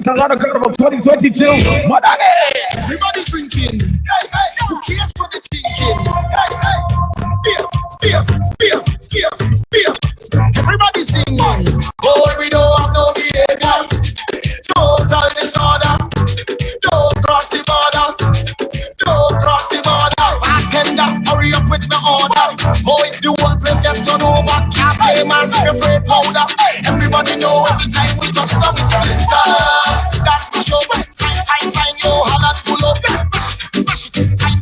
Atlanta Carnival 2022. Everybody drinking. Hey, hey, who cares what they're thinking? Hey, hey. Spiff. Everybody singing. play massive afraid powder. Everybody know every time we touch them splinters. That's the show. Fine, yo, holla pull up. Mash it, fine.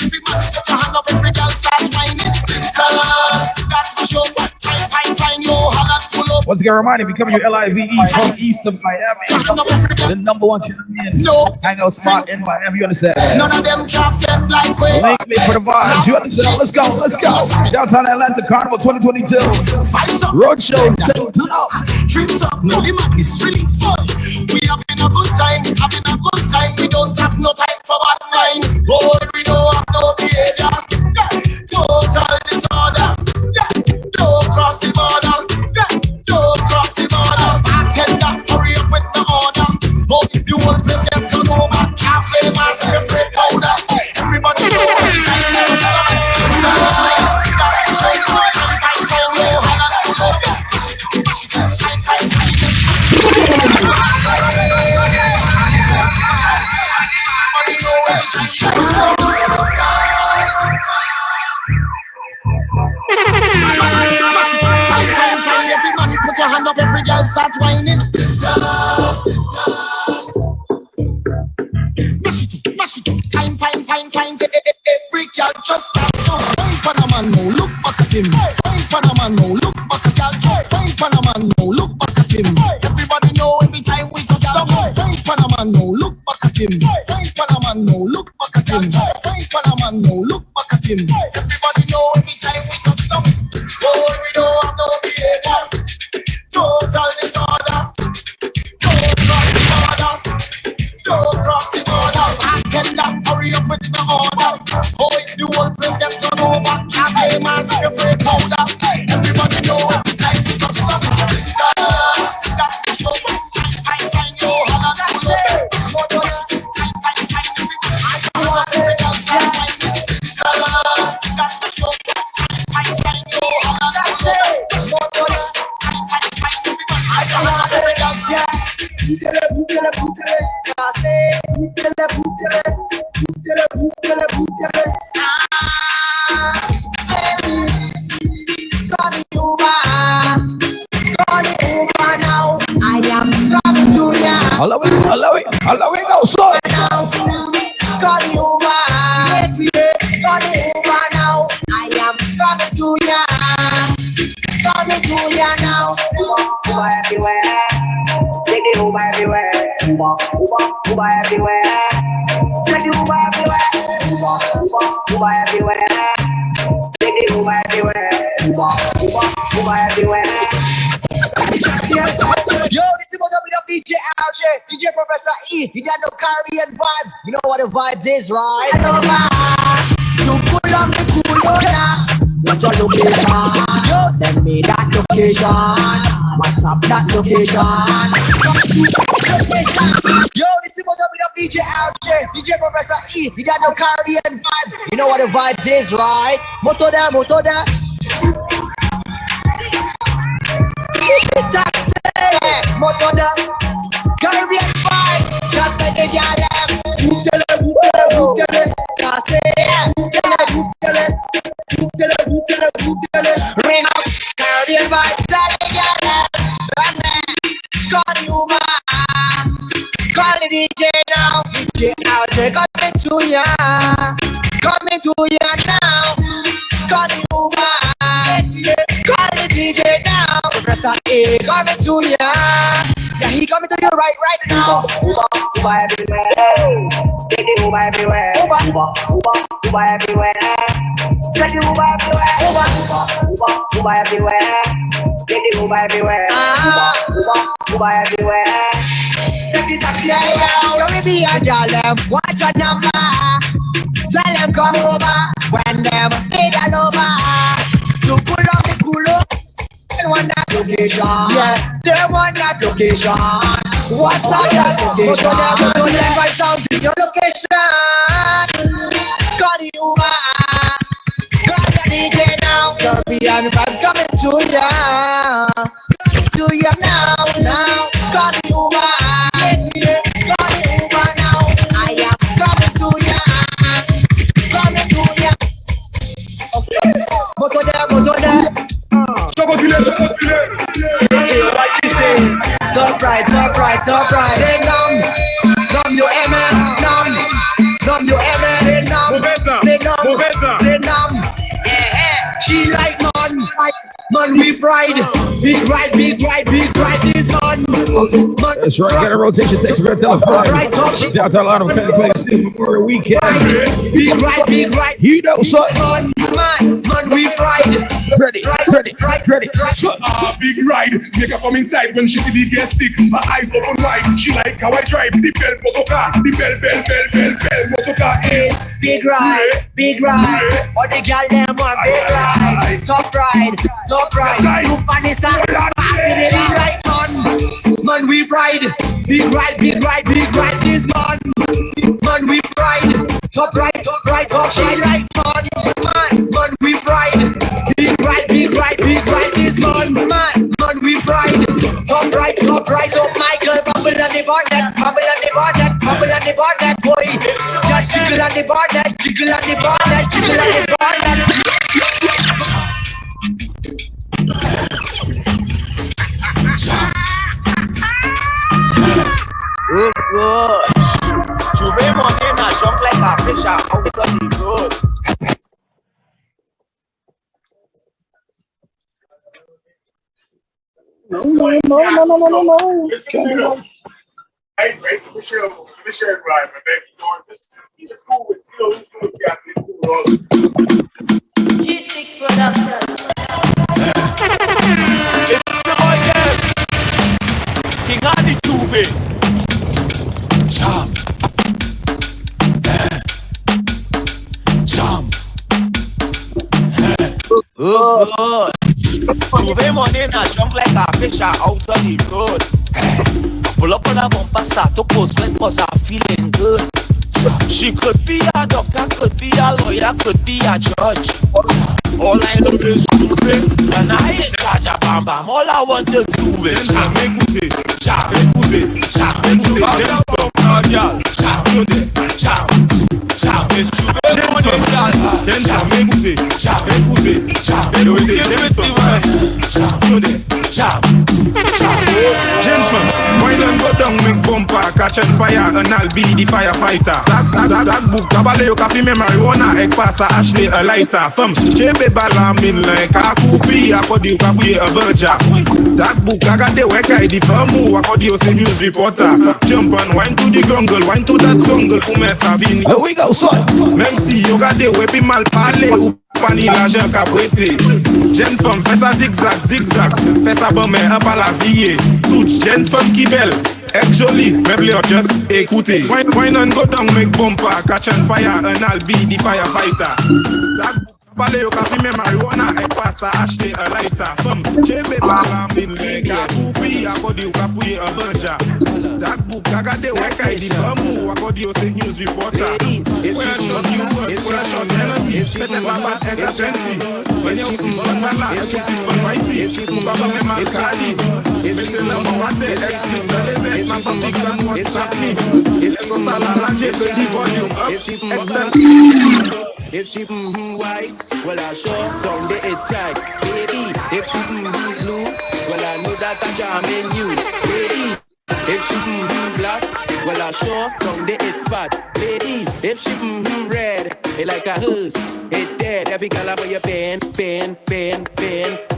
Every man put your hand up, every girl start whining splinters. That's the show. Fine, yo, holla pull up. Once again, reminder, becoming your LIVE from east of Miami. The number one hangout spot in Miami, you understand? None of them just get like we. Link me for the vibes, you understand? Let's go. Downtown Atlanta Carnival 2022. Roadshow. Drinks up, no the madness release. We having a good time. We don't have no time for bad mind. Boy, we don't have no behavior. Total disorder. Don't cross the border. Bartender, hurry up with the order. Boy, the whole place get turned over. Can't play massive afraid powder. Everybody know every time we touch us. That's the show. Everybody put your hand up, every girl start whining. Mash it, fine. Every girl just start to wine for the man, no look back at him. Wine for the man, no look back at y'all. Just wine for the man, no look back at him. Everybody know every time we touch down. Wine for the man, no look back at him. Wine for the man, no look back at him. Just wine for the man, no look back at him. Everybody know every time we touch down. Oh, we don't have no behavior. Total disorder. Don't cross the border. Bartender, hurry up with the order. Boy, the whole place get turned over. Can't play massive afraid powder. Everybody know every time we touch them splinters. That's the show. Fine, yo, holla pull up. Fine, everybody. I want every girl start like this splinters. That's the show. Fine, yo, holla pull up. Fine, everybody. I want every girl start. Hello, we go, so. Call you back. Call you back now. I am coming to ya. Coming to ya now. Uba everywhere. Take the Uba everywhere. Uba everywhere. Take the Uba everywhere. Uba everywhere. Take the Uba everywhere. Uba everywhere. Yo, this is DJ LJ, DJ Professor E. You got no Caribbean vibes. You know what the vibes is, right? I know vibes. You pull on the cool now. What's your location? Yo, send me that location. What's up that location? Yo, this is DJ LJ, DJ Professor E. You got no Caribbean vibes. You know what the vibes is, right? Motoda. Taxi, Motoda, Caribbean vibes, just like the Yalem. Hootele, Taxi, ring up, Caribbean vibes, just like the Yalem. Call you man, call the DJ now. DJ LJ coming to ya now. Call you man, call the DJ now. Professor A coming to ya. Yeah, he coming to you right now. Uba everywhere. Take the Uba everywhere. Uba everywhere. Take the Uba everywhere. Uba everywhere. Take the Uba everywhere. Uba everywhere. Take the taxi. Yeah, don't be a jolly. Watch your number. Tell them come over when them need a lover. To pull up the cooler. They want that location. Yeah, they want that location. What's up that location? Go to them right sound to your location. Call the Uber. Call the DJ now. Caribbean vibes coming to ya. Coming to ya now. Call the Uber. Call the Uber now. I am coming to ya. Moto there. Man, we ride. Big ride this man. That's right, got a rotation. Takes a tell us Friday. Downtown Atlanta Carnival Memorial Weekend. Big ride. You know, son. Man, we ride. Ready. Big ride, make her come inside when she see the gas stick. Her eyes open wide, she like how I drive the bell motorcar. The bell motorcar is Big ride. All the girl them want big ride. Top ride. You palace and passing it right on. Man, we ride. Big ride this man. Man, we ride. Top right, shine right on. Man, we ride. Big ride this man. Man, we ride. Top right, up Michael. Bubble on the bonnet, boy. Just jiggle on the bonnet. Oh God. Juve money na jump like a fish out on the road. No. Hey, we should ride, but he's a school with, G6 production. It's the boy there. King of the Juve. Jump. Oh God. Juve money na jump like a fish out on the road. Pull up on a bumper, start to post when cause I'm feeling good. She could be a doctor, could be a lawyer, could be a judge. All I know is Juve, and I ain't charge a bam bam. All I want to do is it's Juve money, Gentlemen, why don't go down, make bumper, catch on fire, and I'll be the firefighter. That book, kabale yo kafi me marijuana, ek pasa Ashley a lighter. Femme, chebe bala min like a kupi, akodi yo kafi a burja. That book, I got the work I di famu, akodi yo se news reporter. Jump and wine to the jungle, wine to that jungle, ume savini. Here we go, son. Même si yo gade wepi mal parler, ou pani l'argent qu'a prêté. Jeune femme, fais ça zigzag, fais ça bon mais un pas la vie. Toute jeune femme qui belle, est jolie, même les autres just écoutez. Wine and go down, make bumper, catch on fire, and I'll be the firefighter. Balé yo kafi me marijuana, ek pasa acheter a lighter. Femme, chebe bala min leg, a coupi, akodi yo kafuye a burja. That book, I got the work I did, akodi yo se news reporter. When I shot you, when I shot Hennessy, better baba ega fancy. When you see one mala, you see one pricey. Baba me mal kadi, mete la mawate, explain the lesson, my baba can what's happening. Let's go salaraje, turn the volume up. If she white, well I sure down the it tight. Baby, if she blue, well I know that I jam in you. Baby, if she black, well I sure down the it fat. Ladies, if she red, it like a hearse, it dead. Every color where you bend.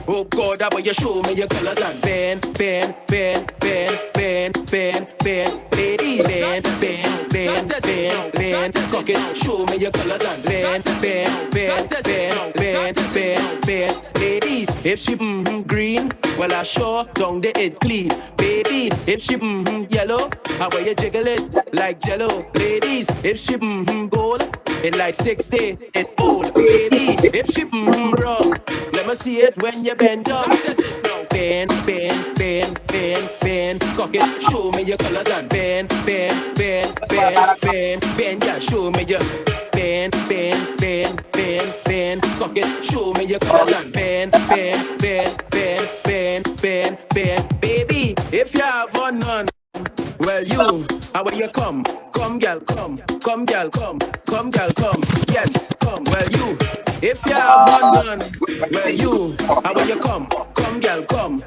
Oh God, how about you show me your colors and bend. Ladies, bend. Cock it, show me your colors and bend. Ladies, if she green, well I sure down the it clean. Baby, if she yellow, how about you jiggle it like jello? Ladies, if she gold, it like 60, it old. Baby, if she wrong, let me see it when you bend up. Bend. Cock it, show me your colors and bend. Yeah, show me your bend. Cock it, show me your colors and bend. Baby, if you have one none, well you, how will you come? Come girl, come. Yes, come. Well you, if you have one none, well you, how will you come? Come girl, come.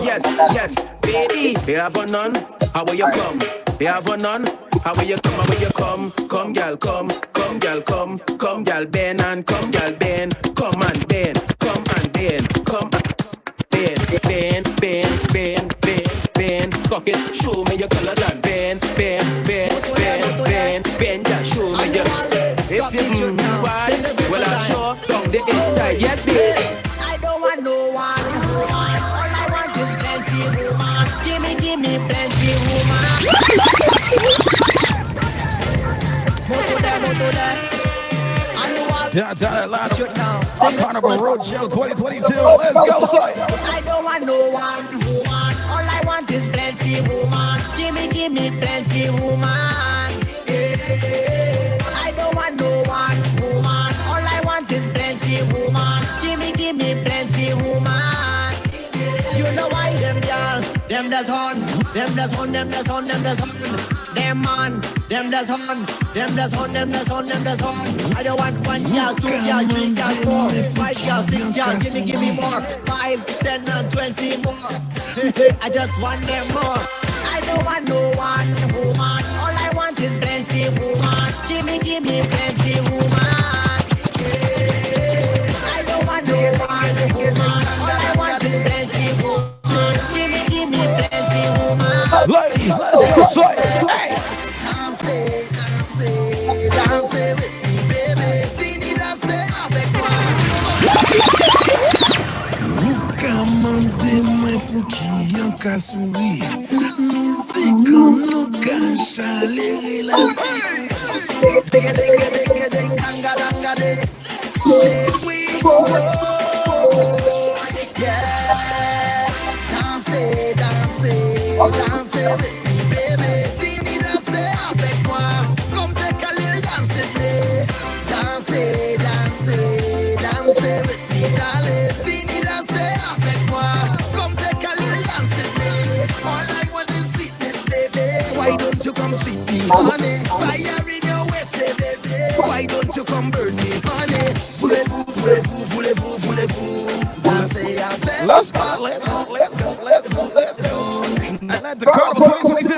Yes, baby, you have one none, how will you come? You have one none, how will you come? Come girl, bend and come girl, bend, come and bend, come bend, bend, bend, bend, bend. Cock it, show me your colors and bend, bend, bend, bend, bend, bend. Just show me your. If you wise, well I'm sure down the inside, yes, babe. I don't want no one, woman. All I want is plenty, woman. Give me plenty, woman. Moto there. Downtown Atlanta, Carnival Roadshow 2022. Let's go, son. I don't want no one, woman. All I want is plenty, woman. Give me plenty, woman. I don't want no one, woman. All I want is plenty, woman. Give me plenty, woman. You know why them girls, them that's on, them that's on, them that's on, them that's on. Them man, them that's on, them that's on, them that's on, them that's on. I don't want one girl, two girl, three girl, four, five girl, six girl. Give me more. 5, 10, and 20 more. I just want them more. I don't want no one, woman. All I want is plenty, woman. Give me plenty, woman. I don't want no one, woman. All I want is plenty, woman. Give me plenty, woman. Ladies, let's go, son. Hey. Dansez with me, baby. Fini danser avec moi. Commandez-moi pour qui en cas sourire. Musique en nous cache à l'air la vie. Dansez, dansez, dansez with me, baby. Fini danser avec moi. Comme tes calés, dansez, dansez, dansez, dansez with me, darling. Fini danser avec moi. Comme tes calés, dansez, all I want is sweetness, baby. Why don't you come sweet me, honey? Fire in your waist, baby. Why don't you come burn me, honey? Voulez-vous, voulez-vous, voulez-vous, voulez-vous danser avec moi? Let's go, let's go, let's go, let's go, let's go. Atlanta Carnival 2022.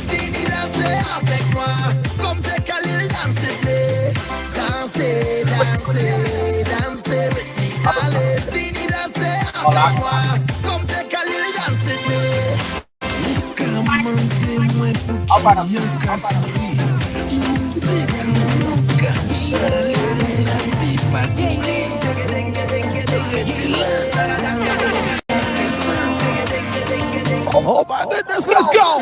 Fini danser avec moi, comme tes calés, dansez, dansez, dansez, dansez with me, allez, fini danser avec moi, comme tes calés, dansez, Commandez-moi pour qui en cas sourire. Musique en nous cache à l'air la vie. Oh my goodness, let's go.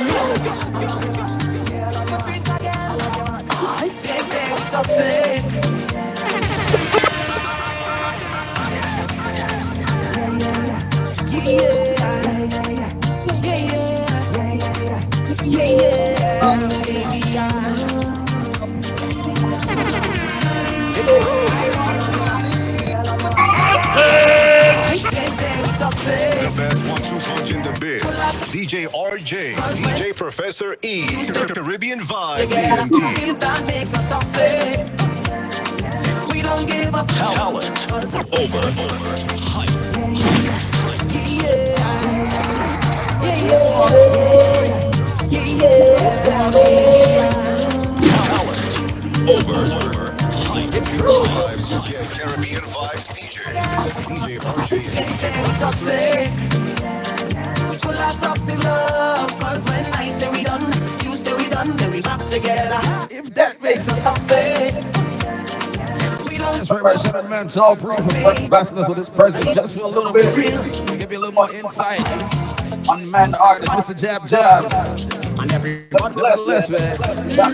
The best 1-2 punch in the biz. DJ RJ, DJ Professor E, Caribbean Vibe, TNT. we don't give up. Talent over. Hype. Talent over. Hype. Vibes, you get Caribbean Vibes DJs. DJ RJ and DJ Professor E. Full of toxic love, cause when I say we done, you say we done, then we back together. If that makes us toxic. That's right, Representative Man Tallpree from Ambassadors with his presence just for a little bit. Give you a little more insight on the man artist, Mr. Jab Jab. Nevertheless, man.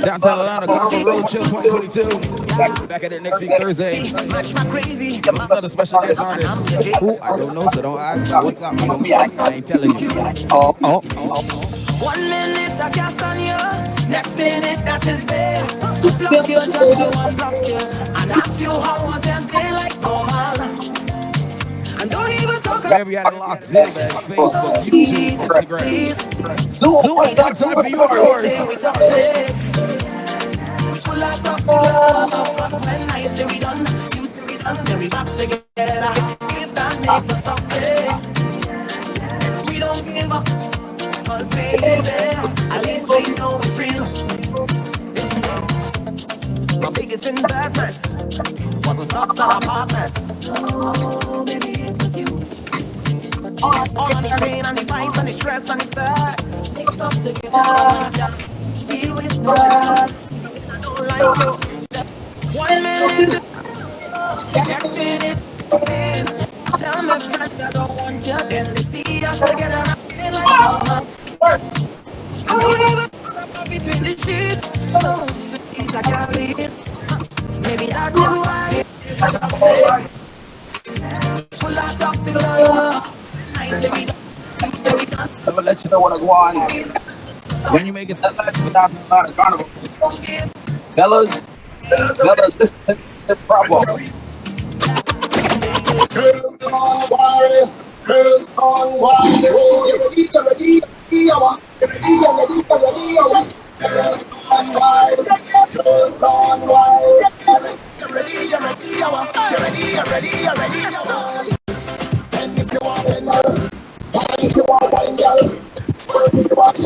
Downtown Atlanta Carnival Roadshow 2022. Back at it next week Thursday. Another special guest artist. Who I don't know, so don't ask. What's up? I ain't telling you. 1 minute I cast on you, next minute that is there. Block you just to unblock you, and ask you how was your day like normal. And don't even talk about Baby, I locked in, man. Facebook, YouTube, Instagram. Zoom, it's not time for yours. Full of toxic love, cause when I say we done, you say we done, then we back together. If that makes us toxic, we don't give up. Cause baby, at least we know it's real. My big biggest investments was the stocks and apartments. Oh, maybe it was you. All of the pain and the fights and the stress and the stress. Mix up together. Be with God. I don't like you. 1 minute. Next minute. Tell my friends I don't want you. Then they see us together. I feel like between the sheets. So sweet I can't leave. Maybe that is why full of toxic love. Nice that we don't. I'm gonna let you know what I want. When you make it that much without Atlanta Carnival. Fellas, this is the problem. Girls gone wild, girls gone wild. Oh, you're ready, girls gone wild, girls gone wild. You're ready. And if you want to know, if you want wine, girl, if you want to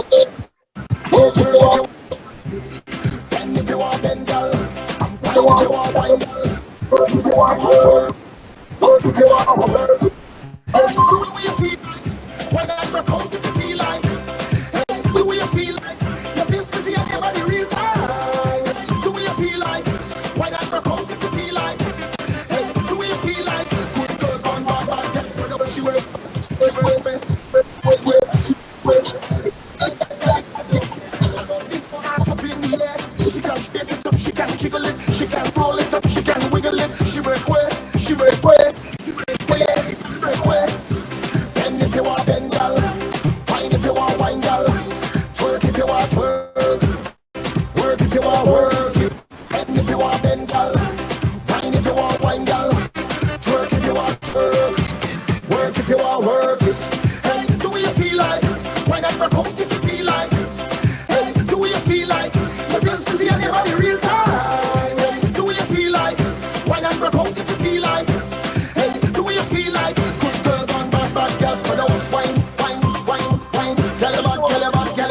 and if you want Ben, girl, if you want wine, girl, if you want to if you want to work, do what you feel like. When I work out, if you feel like, do what you feel like. Your visibility and your body real time. Do what you feel like. When I work out, if you feel like, do what you feel like. Good girls on bad girls, whenever she wears, up in the air. She can shake it up, she can jiggle it, she can roll it up, she can wiggle it. She break way. And if you want Ben, girl, wine if you want wine, girl, twerk if you want twerk, work if you want work. And if you want Ben, girl, wine if you want wine, girl, twerk if you want twerk, work if you want work it. Hey, do what you feel like, why not work out if you feel like? Hey, do what you feel like, your visibility and your body real time. Hey, do what you feel like, why not work out if you feel like? Hey, do what you feel like, good girls on bad girls, but don't wine. Girl, you bad, girl,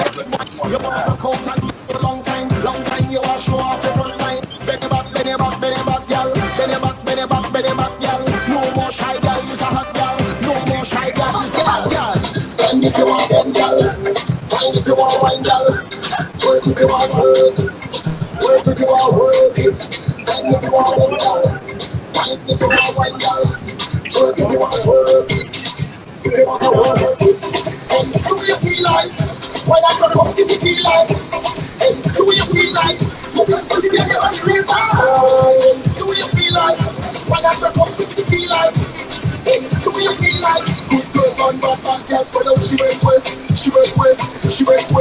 you want work out and a long time, you want show off your front line. Bend your back, girl, bend your back, girl. No more shy girl, you's a hot girl. No more shy girl, you's a hot girl. And if you want Ben, girl, wine if you want wine, girl, twerk if you want twerk, work if you want work it. And if you want Ben, girl, wine if you want wine, girl, twerk if you want twerk, if you want work it. And do you feel like, when I work out if you feel like, and do you feel like, you just put it in your real time. Do you feel like, when I work out if you feel like, and do you feel like, good girls on bad girls, but now she went well,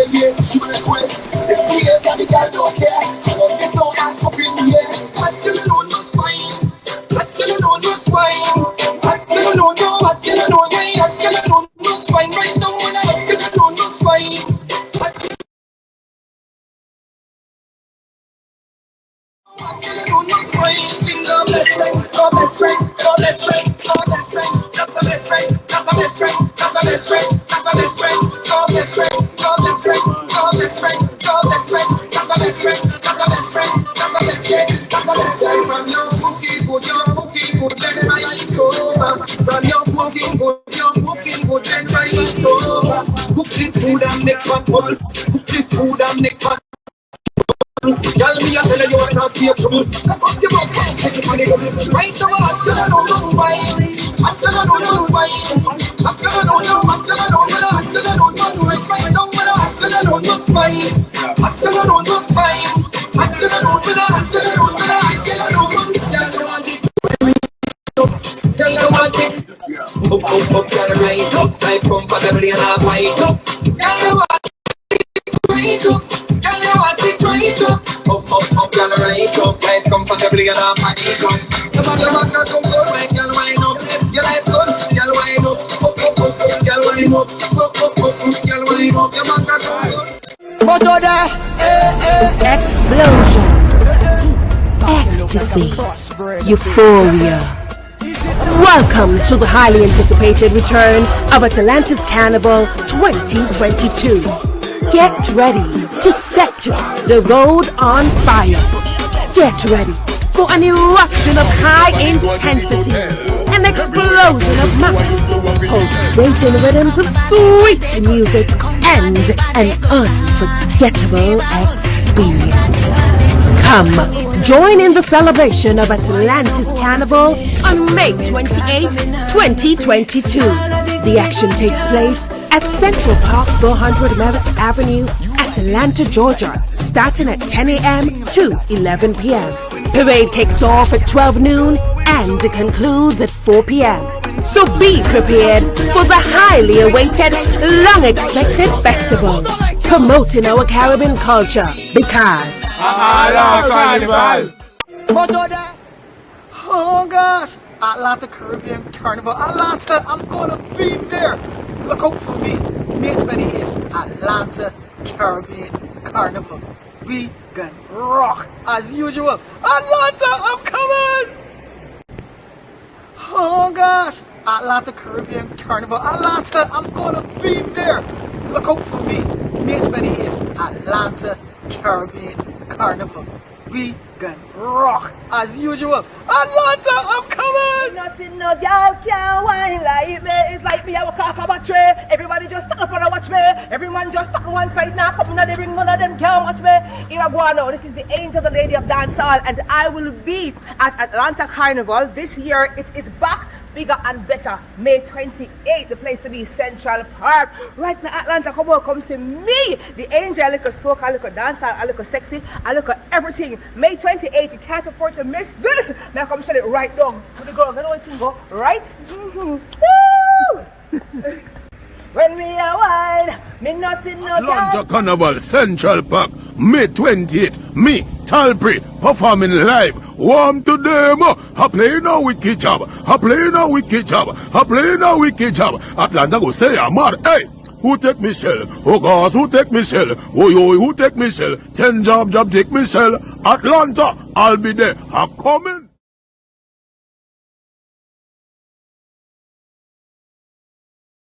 yeah, she went well. Step the air for the girl don't care, and then get no ass up in the air. What you know no spine, what you know no spine, what you know no, what you know no, yeah, what you know no spine, right now when I get you know no spine. Y'all me a tell you what not be a trouble. Come on, give up, take it money, right now. I don't know no spine. I don't know no spine. I don't know no. I don't know no spine. Right now, I don't know no spine. I don't know no spine. I don't know no. I don't know no. Y'all want it. Y'all want it. Up, y'all right up. Life comfortably and I fight up. Y'all want it. Right up. Y'all want it. Right up. Up, y'all right up. Life comfortably and I fight up. Come on, come good, like y'all wind up. Your life good, y'all wind up. Up, y'all wind up. Up, y'all wind up. Your man come good. Explosion, ecstasy, euphoria. Welcome to the highly anticipated return of Atlanta's Carnival 2022. Get ready to set the road on fire. Get ready for an eruption of high intensity, an explosion of mass, pulsating rhythms of sweet music, and an unforgettable experience. Come, join in the celebration of Atlantis Carnival on May 28, 2022. The action takes place at Central Park 400 Merritt Avenue, Atlanta, Georgia, starting at 10 a.m. to 11 p.m. Parade kicks off at 12 noon and concludes at 4 p.m. So be prepared for the highly awaited, long-expected festival, promoting our Caribbean culture because Atlanta Carnival. Oh gosh, Atlanta Caribbean Carnival. Atlanta, I'm gonna be there. Look out for me. May 28th, Atlanta Caribbean Carnival. We gonna rock as usual. Atlanta, I'm coming. Oh gosh, Atlanta Caribbean Carnival. Atlanta, I'm gonna be there. Look out for me. May 28th, Atlanta Caribbean Carnival. We gonna rock as usual. Atlanta, I'm coming. Nothing no girl can whine like me. It's like me, I walk off a battery. Everybody just stand up and watch me. Everyone just stand on one side now. Come in the ring, none of them can watch me. Here I go now. This is the Angel, the Lady of Dancehall, and I will be at Atlanta Carnival. This year it is back, bigger and better. May 28th, the place to be, Central Park. Right now, Atlanta, come on, come see me. The Angel, a little soca, a little dancehall, a little sexy, a little everything. May 28th, you can't afford to miss this. Now come shut it right down. To the girls, I know what you go, right? Woo! When me a wine, me nothing no Atlanta Carnival, Central Park, May 28th. Me, Tallpree, performing live. Warm to them. I playing a wicked job. I playing a wicked job. I playing a wicked job. Atlanta go say I'm mad. Hey, who take me shell? Oh gosh, who take me shell? Oh yo, who take me shell? 10 job take me shell. Atlanta, I'll be there. I'm coming.